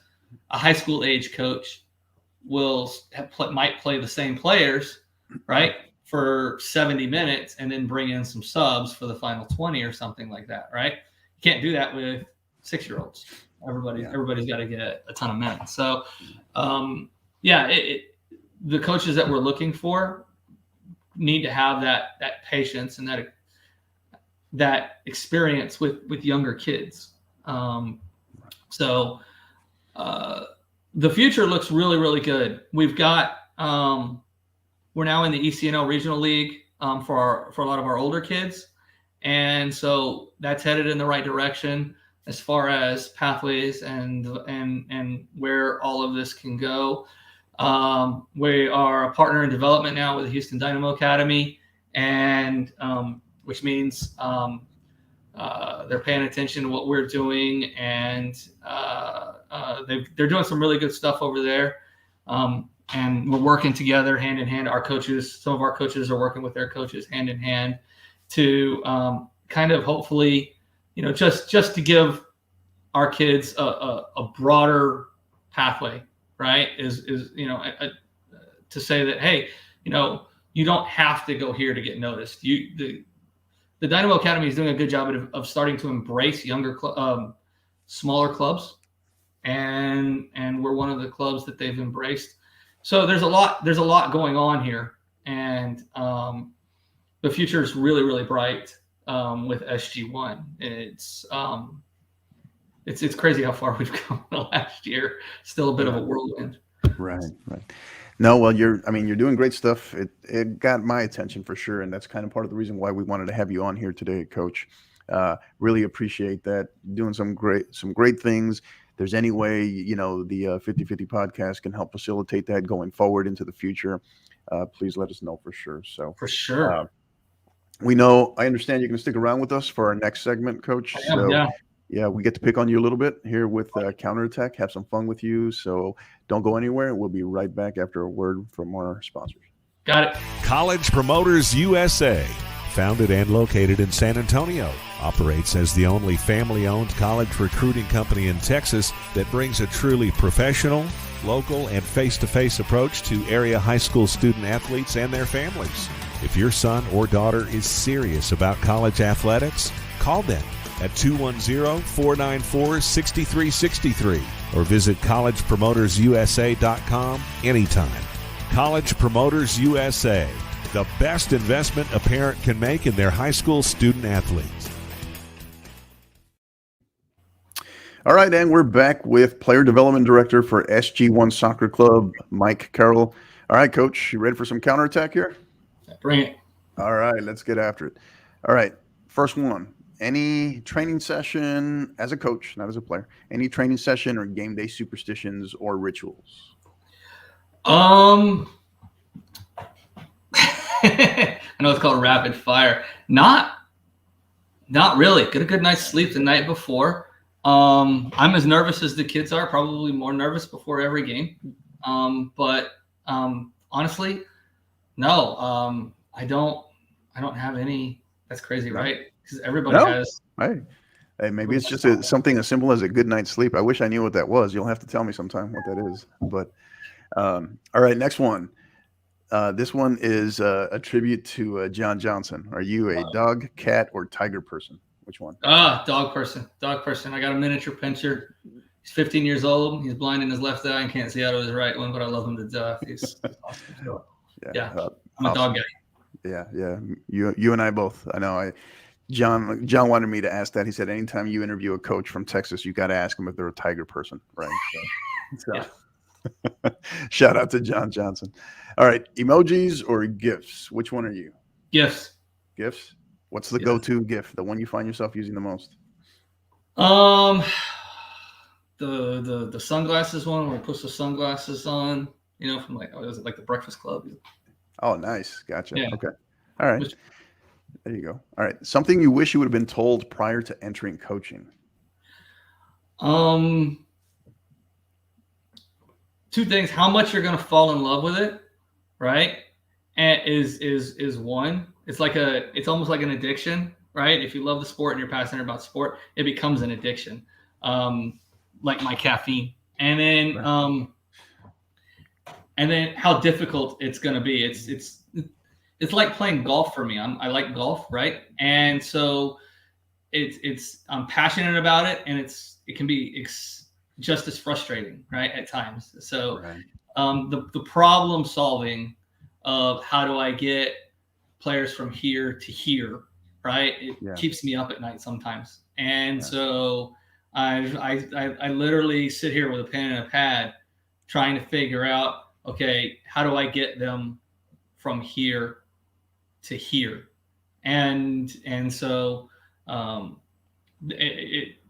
a high school age coach might play the same players, right, for 70 minutes and then bring in some subs for the final 20 or something like that, right? You can't do that with 6-year-olds. Everybody's got to get a ton of minutes. So, the coaches that we're looking for need to have that patience and that experience with younger kids. So the future looks really, really good. We've got we're now in the ECNL Regional League for a lot of our older kids, and so that's headed in the right direction as far as pathways and where all of this can go. We are a partner in development now with the Houston Dynamo Academy, and which means they're paying attention to what we're doing, and they're doing some really good stuff over there. And we're working together hand in hand. Some of our coaches are working with their coaches hand in hand to kind of hopefully, just to give our kids a broader pathway, right? Is to say that, hey, you don't have to go here to get noticed. The Dynamo Academy is doing a good job of starting to embrace younger, smaller clubs, and we're one of the clubs that they've embraced. So there's a lot going on here, and the future is really, really bright with SG1. It's crazy how far we've come in the last year. Still a bit of a whirlwind. Right. No, well, you're doing great stuff. It got my attention for sure, and that's kind of part of the reason why we wanted to have you on here today, Coach. Really appreciate that. Doing some great things. If there's any way, the 50/50 podcast can help facilitate that going forward into the future, please let us know for sure. So for sure. I understand you're going to stick around with us for our next segment, Coach. Yeah, we get to pick on you a little bit here with Counterattack, have some fun with you. So don't go anywhere. We'll be right back after a word from our sponsors. Got it. College Promoters USA, founded and located in San Antonio, operates as the only family-owned college recruiting company in Texas that brings a truly professional, local, and face-to-face approach to area high school student athletes and their families. If your son or daughter is serious about college athletics, call them at 210-494-6363 or visit collegepromotersusa.com anytime. College Promoters USA, the best investment a parent can make in their high school student athletes. All right, and we're back with Player Development Director for SG1 Soccer Club, Mike Carroll. All right, Coach, you ready for some counterattack here? Bring it. All right, let's get after it. All right, first one. Any training session as a coach, not as a player, any training session or game day superstitions or rituals? I know it's called rapid fire. Not really. Get a good night's sleep the night before. I'm as nervous as the kids are, probably more nervous before every game. But honestly, no. I don't have any. That's crazy, right? Because everybody has. Right. Hey, maybe it's just something as simple as a good night's sleep. I wish I knew what that was. You'll have to tell me sometime what that is. But all right, next one. This one is a tribute to John Johnson. Are you a dog, cat, or tiger person? Which one? Dog person. I got a miniature pinscher. He's 15 years old. He's blind in his left eye and can't see out of his right one, but I love him to death. He's awesome. I'm a dog guy. Yeah. You and I both. I know. John wanted me to ask that. He said, anytime you interview a coach from Texas, you got to ask them if they're a tiger person, right? So. Shout out to John Johnson. All right, emojis or GIFs? Which one are you? GIFs. What's the go-to GIF? The one you find yourself using the most? The sunglasses one where he puts the sunglasses on. From was it like the Breakfast Club? Oh, nice. Gotcha. Yeah. Okay. All right. There you go. All right. Something you wish you would have been told prior to entering coaching. Two things: how much you're going to fall in love with it, right? And is one. It's almost like an addiction, right? If you love the sport and you're passionate about sport, it becomes an addiction. like my caffeine, and then Right. and then how difficult it's going to be. It's like playing golf for me. I like golf, right? And so I'm passionate about it, and it can be just as frustrating, right, at times. So Right. the problem solving of how do I get players from here to here, right? It Yeah. keeps me up at night sometimes, and Right. so I literally sit here with a pen and a pad, trying to figure out, okay, how do I get them from here to here, and so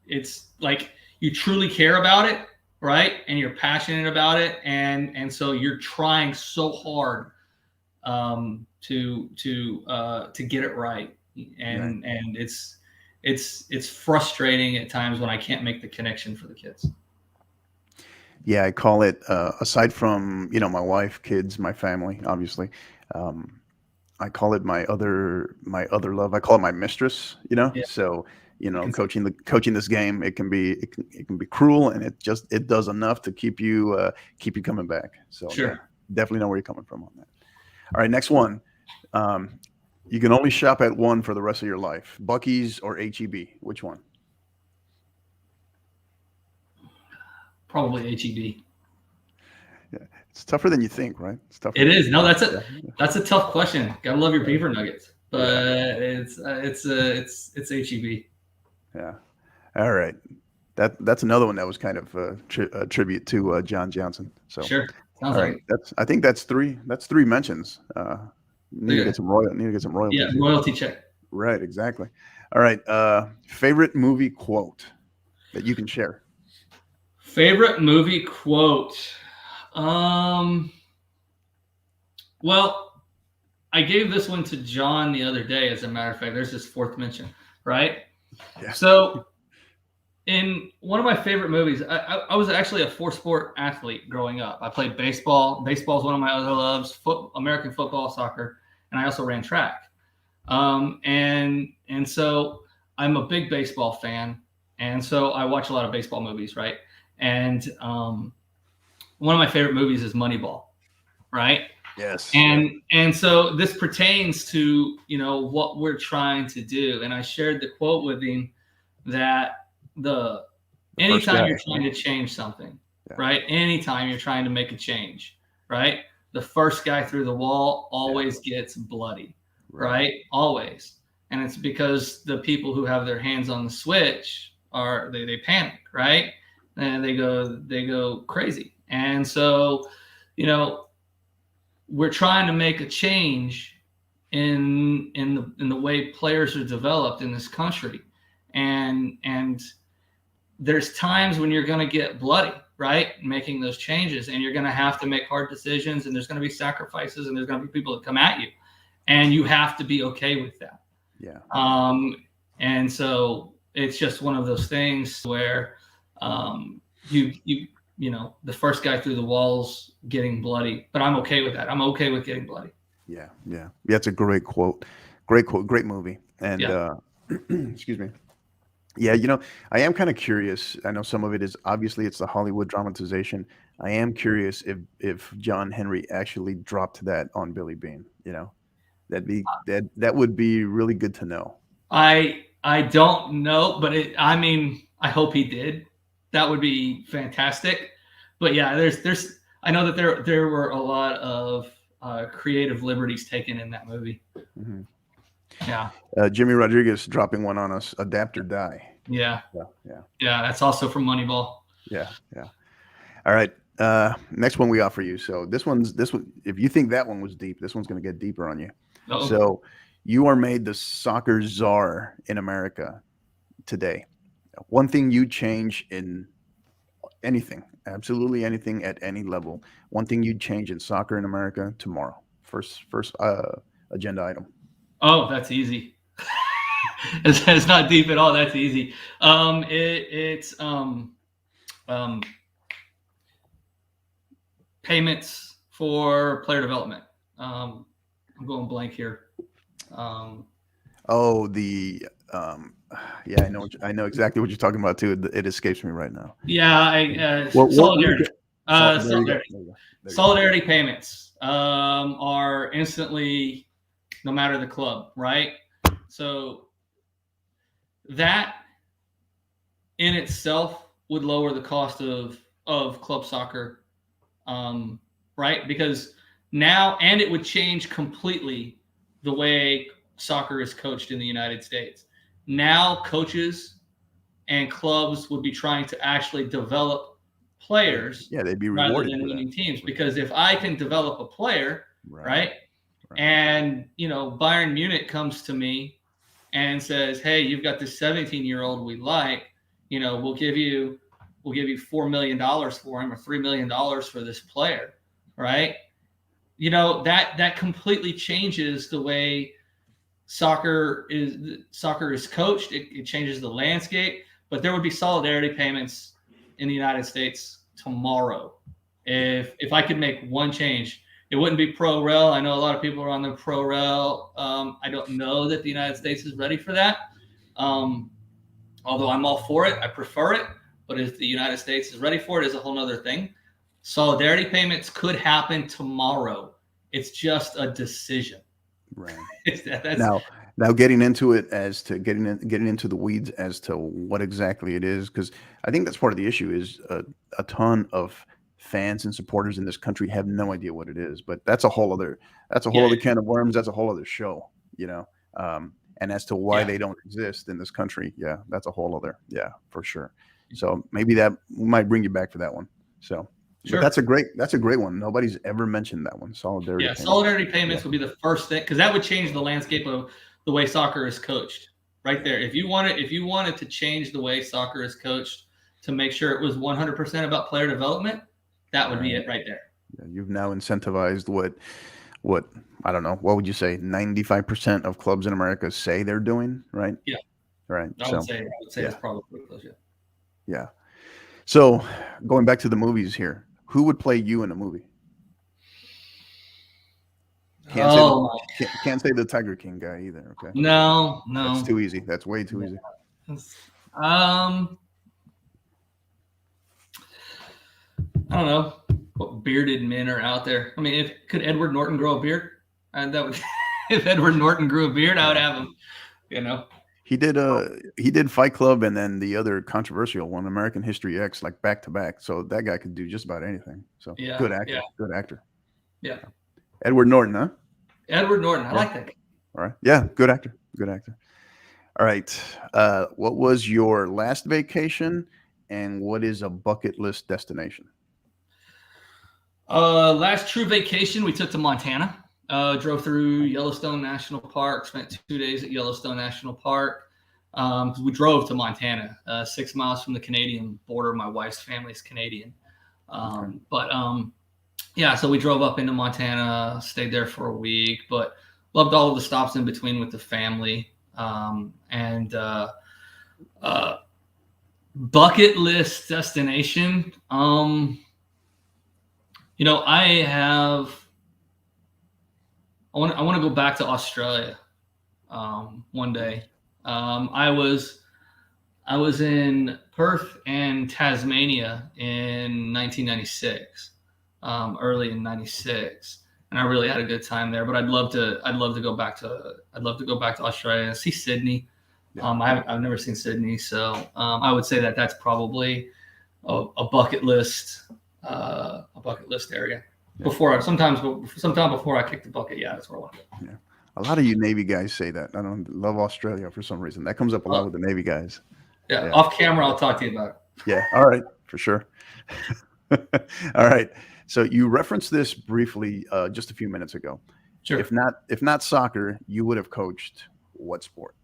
it's like you truly care about it, right? And you're passionate about it, and so you're trying so hard to get it right, and Right. it's frustrating at times when I can't make the connection for the kids. Yeah, I call it aside from my wife, kids, my family, obviously. Um, I call it my other love. I call it my mistress. Yeah, So I can see. coaching this game, it can be cruel, and it does enough to keep you coming back. So yeah, Sure. definitely know where you're coming from on that. All right, next one. Um, you can only shop at one for the rest of your life: Bucky's or HEB. Which one? Probably HEB. Yeah, it's tougher than you think, right? It's tougher. It is. No, that's Yeah. a tough question. Gotta love your beaver nuggets, but Yeah. it's HEB. Yeah. All right. That's another one that was kind of a tribute to John Johnson. So, Sure. Sounds all like right, it. I think that's three. That's three mentions. Need to Yeah. get some Yeah, royalties here. royalty check. Right. Exactly. All right. Favorite movie quote that you can share. Favorite movie quote. Um. Well, I gave this one to John the other day. As a matter of fact, there's this fourth mention, right? Yeah. So, in one of my favorite movies, I was actually a four-sport athlete growing up. I played baseball. Baseball is one of my other loves. American football, soccer, and I also ran track. And so I'm a big baseball fan, and so I watch a lot of baseball movies, right? And one of my favorite movies is Moneyball, right? Yes. And so this pertains to what we're trying to do. And I shared the quote with him that anytime you're trying to change something, right? Anytime you're trying to make a change, right? The first guy through the wall always gets bloody, right? Always. And it's because the people who have their hands on the switch they panic, right? And they go crazy. And so, we're trying to make a change in the way players are developed in this country, and there's times when you're going to get bloody, right, making those changes, and you're going to have to make hard decisions, and there's going to be sacrifices, and there's going to be people that come at you, and you have to be okay with that. Yeah. And so it's just one of those things where the first guy through the walls getting bloody, but I'm okay with that. I'm okay with getting bloody. Yeah. Yeah. It's a great quote. Great quote. Great movie. And excuse me. Yeah, I am kind of curious. I know some of it is obviously it's the Hollywood dramatization. I am curious if John Henry actually dropped that on Billy Bean. That would be really good to know. I don't know, but I hope he did. That would be fantastic. But yeah, there's I know that there were a lot of creative liberties taken in that movie. Mm-hmm. Yeah. Jimmy Rodriguez dropping one on us. Adapt or die. Yeah. Yeah. That's also from Moneyball. Yeah. All right. Next one we offer you. So this one. If you think that one was deep, this one's going to get deeper on you. Uh-oh. So you are made the soccer czar in America today. One thing you'd change in anything, absolutely anything at any level. One thing you'd change in soccer in America tomorrow. First agenda item. Oh, that's easy. It's not deep at all. That's easy. It's payments for player development. I'm going blank here. The Yeah, I know exactly what you're talking about too. It escapes me right now. Yeah, Solidarity. solidarity. There you go. Solidarity payments are instantly, no matter the club, right? So that in itself would lower the cost of club soccer, right? Because now, and it would change completely the way soccer is coached in the United States. Now, coaches and clubs would be trying to actually develop players, Yeah, they'd be rather rewarded than for winning that. teams. Because if I can develop a player, right? And Bayern Munich comes to me and says, "Hey, you've got this 17-year-old we like. We'll give you $4 million for him, or $3 million for this player," right? That completely changes the way soccer is coached. It changes the landscape. But there would be solidarity payments in the United States tomorrow if I could make one change. It wouldn't be pro rel. I know a lot of people are on the pro rel. I don't know that the United States is ready for that. Although I'm all for it, I prefer it. But if the United States is ready for it, is a whole other thing. Solidarity payments could happen tomorrow. It's just a decision. Right. That's, now getting into it, as to getting into the weeds as to what exactly it is, because I think that's part of the issue is a ton of fans and supporters in this country have no idea what it is. But that's a whole other can of worms. That's a whole other show, and as to why they don't exist in this country. Yeah, that's a whole other, for sure. So maybe that might bring you back for that one. So sure. But that's a great one. Nobody's ever mentioned that one. Solidarity. Yeah, solidarity payments would be the first thing, because that would change the landscape of the way soccer is coached. Right there. If you wanted to change the way soccer is coached to make sure it was 100% about player development, that would be it right there. Yeah, you've now incentivized what I don't know. What would you say? 95% of clubs in America say they're doing, right? Yeah. Right. I would say it's probably close. Yeah. Yeah. So going back to the movies here, who would play you in a movie? Can't say the Tiger King guy either. Okay. No. That's too easy. That's way too easy. I don't know what bearded men are out there. I mean, could Edward Norton grow a beard? If Edward Norton grew a beard, I would have him. He did Fight Club and then the other controversial one, American History X, like back to back. So that guy could do just about anything. So good actor. Yeah. Good actor. Yeah. Edward Norton, huh? Edward Norton. I like that. All right. Yeah. Good actor. Good actor. All right. What was your last vacation, and what is a bucket list destination? Last true vacation we took to Montana. Drove through Yellowstone National Park, spent 2 days at Yellowstone National Park. We drove to Montana, 6 miles from the Canadian border. My wife's family is Canadian. So we drove up into Montana, stayed there for a week, but loved all of the stops in between with the family. Bucket list destination. I want to go back to Australia one day. I was in Perth and Tasmania in 1996, early in '96, and I really had a good time there. But I'd love to go back to Australia and see Sydney. I've never seen Sydney, so I would say that's probably a bucket list area. Yeah. Sometime before I kick the bucket, that's where I want to go. Yeah, a lot of you Navy guys say that. I don't love Australia for some reason. That comes up a lot with the Navy guys. Yeah, off camera, I'll talk to you about it. Yeah, all right, for sure. All right. So you referenced this briefly just a few minutes ago. Sure. If not soccer, you would have coached what sport?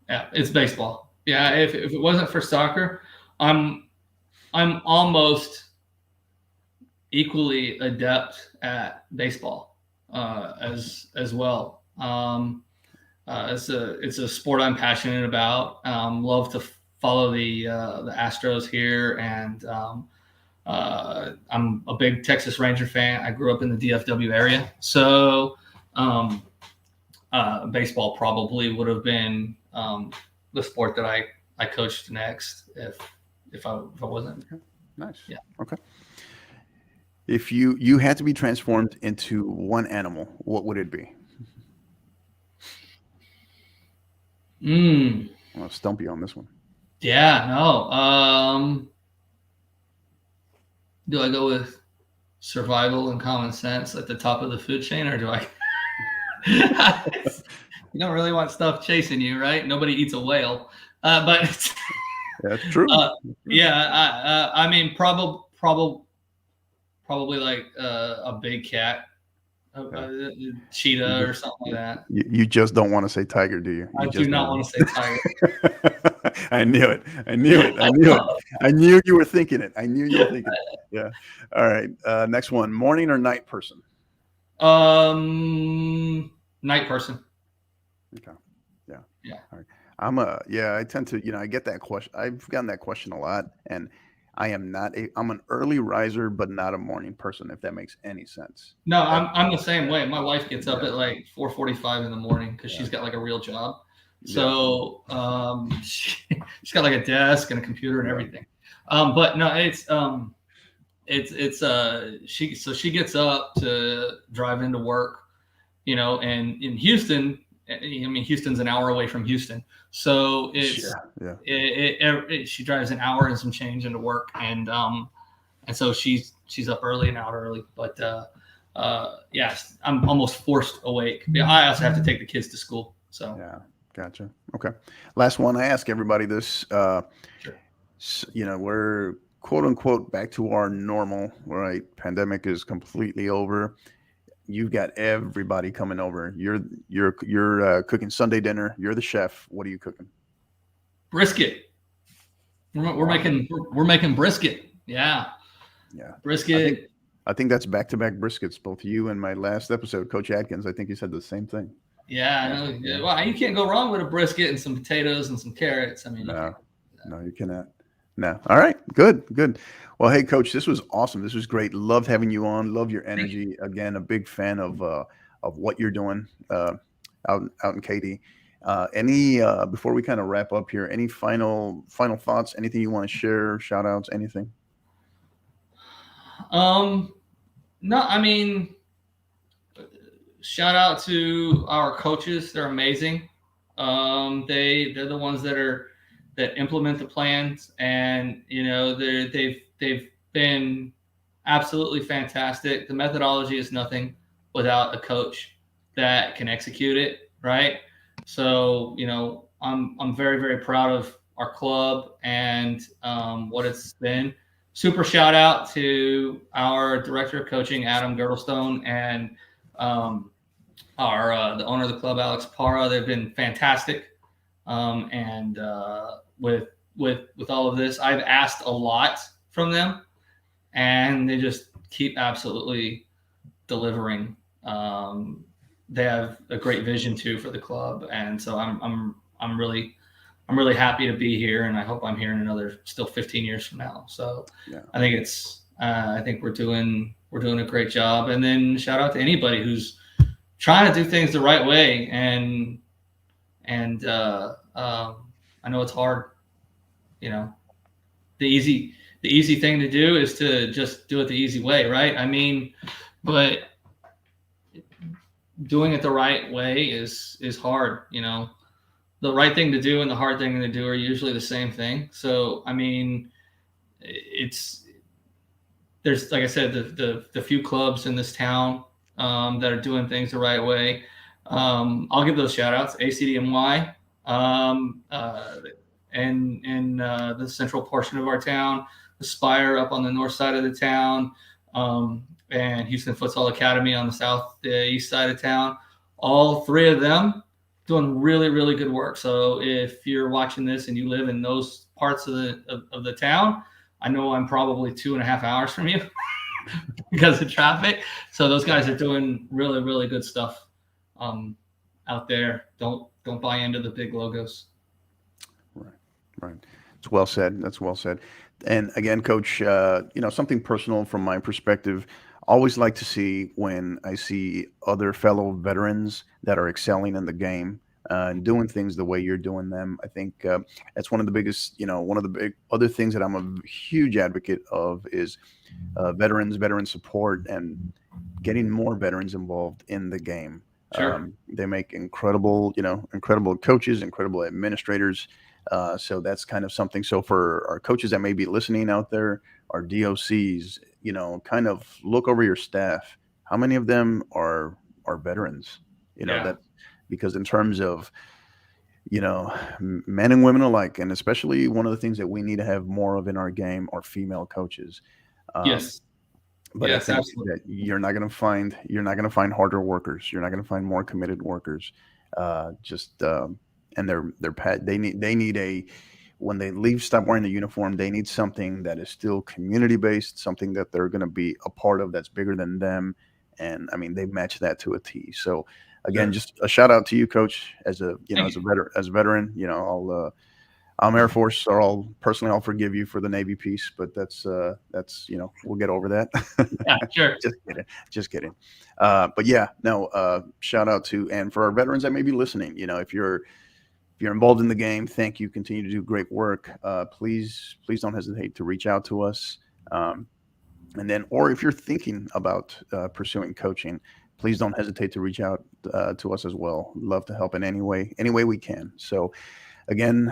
Yeah, it's baseball. Yeah, if it wasn't for soccer, I'm almost equally adept at baseball as well. It's a sport I'm passionate about. Love to follow the Astros here, and I'm a big Texas Ranger fan. I grew up in the DFW area, so baseball probably would have been the sport that I coached next if I wasn't. Okay. Nice. Yeah. Okay. If you had to be transformed into one animal, what would it be? I'll stump you on this one. Yeah, no. Do I go with survival and common sense at the top of the food chain, or do I? You don't really want stuff chasing you, right? Nobody eats a whale, but That's true. yeah. I mean, probably like a big cat, a cheetah, or something like that. You just don't want to say tiger, do you? I do not want to say tiger. I knew it. I knew it. I knew it. I knew you were thinking it. I knew you were thinking it. Yeah. All right. Next one. Morning or night person? Night person. Okay. Yeah. Yeah. All right. I tend to, I get that question. I've gotten that question a lot, and I'm an early riser, but not a morning person, if that makes any sense. No, I'm the same way. My wife gets up at like 4:45 in the morning because she's got like a real job. So she's got like a desk and a computer and everything. But no, she gets up to drive into work, and in Houston, I mean, Houston's an hour away from Houston. So it's she drives an hour and some change into work, and so she's up early and out early. But yes, I'm almost forced awake. I also have to take the kids to school. So yeah, gotcha. Okay, last one. I ask everybody this. Sure. We're quote unquote back to our normal. Right, pandemic is completely over. You've got everybody coming over. You're cooking Sunday dinner. You're the chef. What are you cooking? Brisket. We're making brisket. Yeah. Yeah. Brisket. I think that's back-to-back briskets. Both you and my last episode, Coach Atkins. I think you said the same thing. Yeah. No, well, you can't go wrong with a brisket and some potatoes and some carrots. I mean, no, you cannot. No. All right. Good. Well, hey, Coach, this was awesome. This was great. Loved having you on. Love your energy. Again, a big fan of what you're doing out in Katy. Any before we kind of wrap up here, any final thoughts? Anything you want to share? Shout outs? Anything? No, I mean, shout out to our coaches. They're amazing. They're the ones that implement the plans, and they've been absolutely fantastic. The methodology is nothing without a coach that can execute it, right? So I'm very, very proud of our club and what it's been. Super shout out to our director of coaching, Adam Girdlestone, and the owner of the club, Alex Parra. They've been fantastic. And with all of this, I've asked a lot from them, and they just keep absolutely delivering. They have a great vision too for the club, and so I'm really happy to be here, and I hope I'm here in another still 15 years from now. So yeah. I think we're doing a great job. And then shout out to anybody who's trying to do things the right way, and I know it's hard. The easy thing to do is to just do it the easy way, right? I mean, but doing it the right way is hard. The right thing to do and the hard thing to do are usually the same thing. So, I mean, there's, like I said, the few clubs in this town that are doing things the right way. I'll give those shout outs, ACDMY, and the central portion of our town, the Spire up on the north side of the town, and Houston Futsal Academy on the southeast side of town. All three of them doing really, really good work. So if you're watching this and you live in those parts of the town, I know I'm probably 2.5 hours from you because of traffic. So those guys are doing really, really good stuff out there. Don't buy into the big logos. Right. It's well said. That's well said. And again, Coach, something personal from my perspective, always like to see when I see other fellow veterans that are excelling in the game. and doing things the way you're doing them. I think that's one of the biggest, one of the big other things that I'm a huge advocate of is veteran support, and getting more veterans involved in the game. Sure. They make incredible coaches, incredible administrators. So that's kind of something. So for our coaches that may be listening out there, our DOCs, kind of look over your staff. How many of them are veterans? Yeah. That, because in terms of men and women alike, and especially one of the things that we need to have more of in our game are female coaches. Yes. But Yes, I think absolutely. that you're not going to find harder workers. You're not going to find more committed workers. And they need a, when they leave, stop wearing the uniform, they need something that is still community based, something that they're going to be a part of that's bigger than them. And I mean, they match that to a T. So again, Sure. just a shout out to you, Coach, as a Thank you. veteran. I'm Air Force, so I'll forgive you for the Navy piece, but that's we'll get over that. Yeah, sure. Just kidding. But yeah, no. Shout out to, and for our veterans that may be listening, if you're involved in the game, thank you. Continue to do great work. Please don't hesitate to reach out to us. And then, or if you're thinking about pursuing coaching, please don't hesitate to reach out to us as well. Love to help in any way we can. So. Again,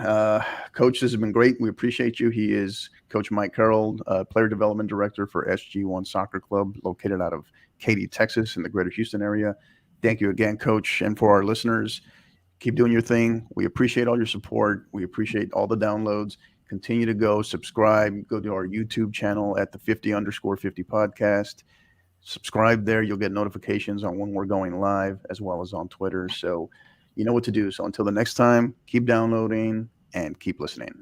Coach, this has been great. We appreciate you. He is Coach Mike Carroll, Player Development Director for SG1 Soccer Club, located out of Katy, Texas, in the greater Houston area. Thank you again, Coach. And for our listeners, keep doing your thing. We appreciate all your support. We appreciate all the downloads. Continue to go subscribe. Go to our YouTube channel at the 50_50 podcast. Subscribe there. You'll get notifications on when we're going live, as well as on Twitter. So you know what to do. So until the next time, keep downloading and keep listening.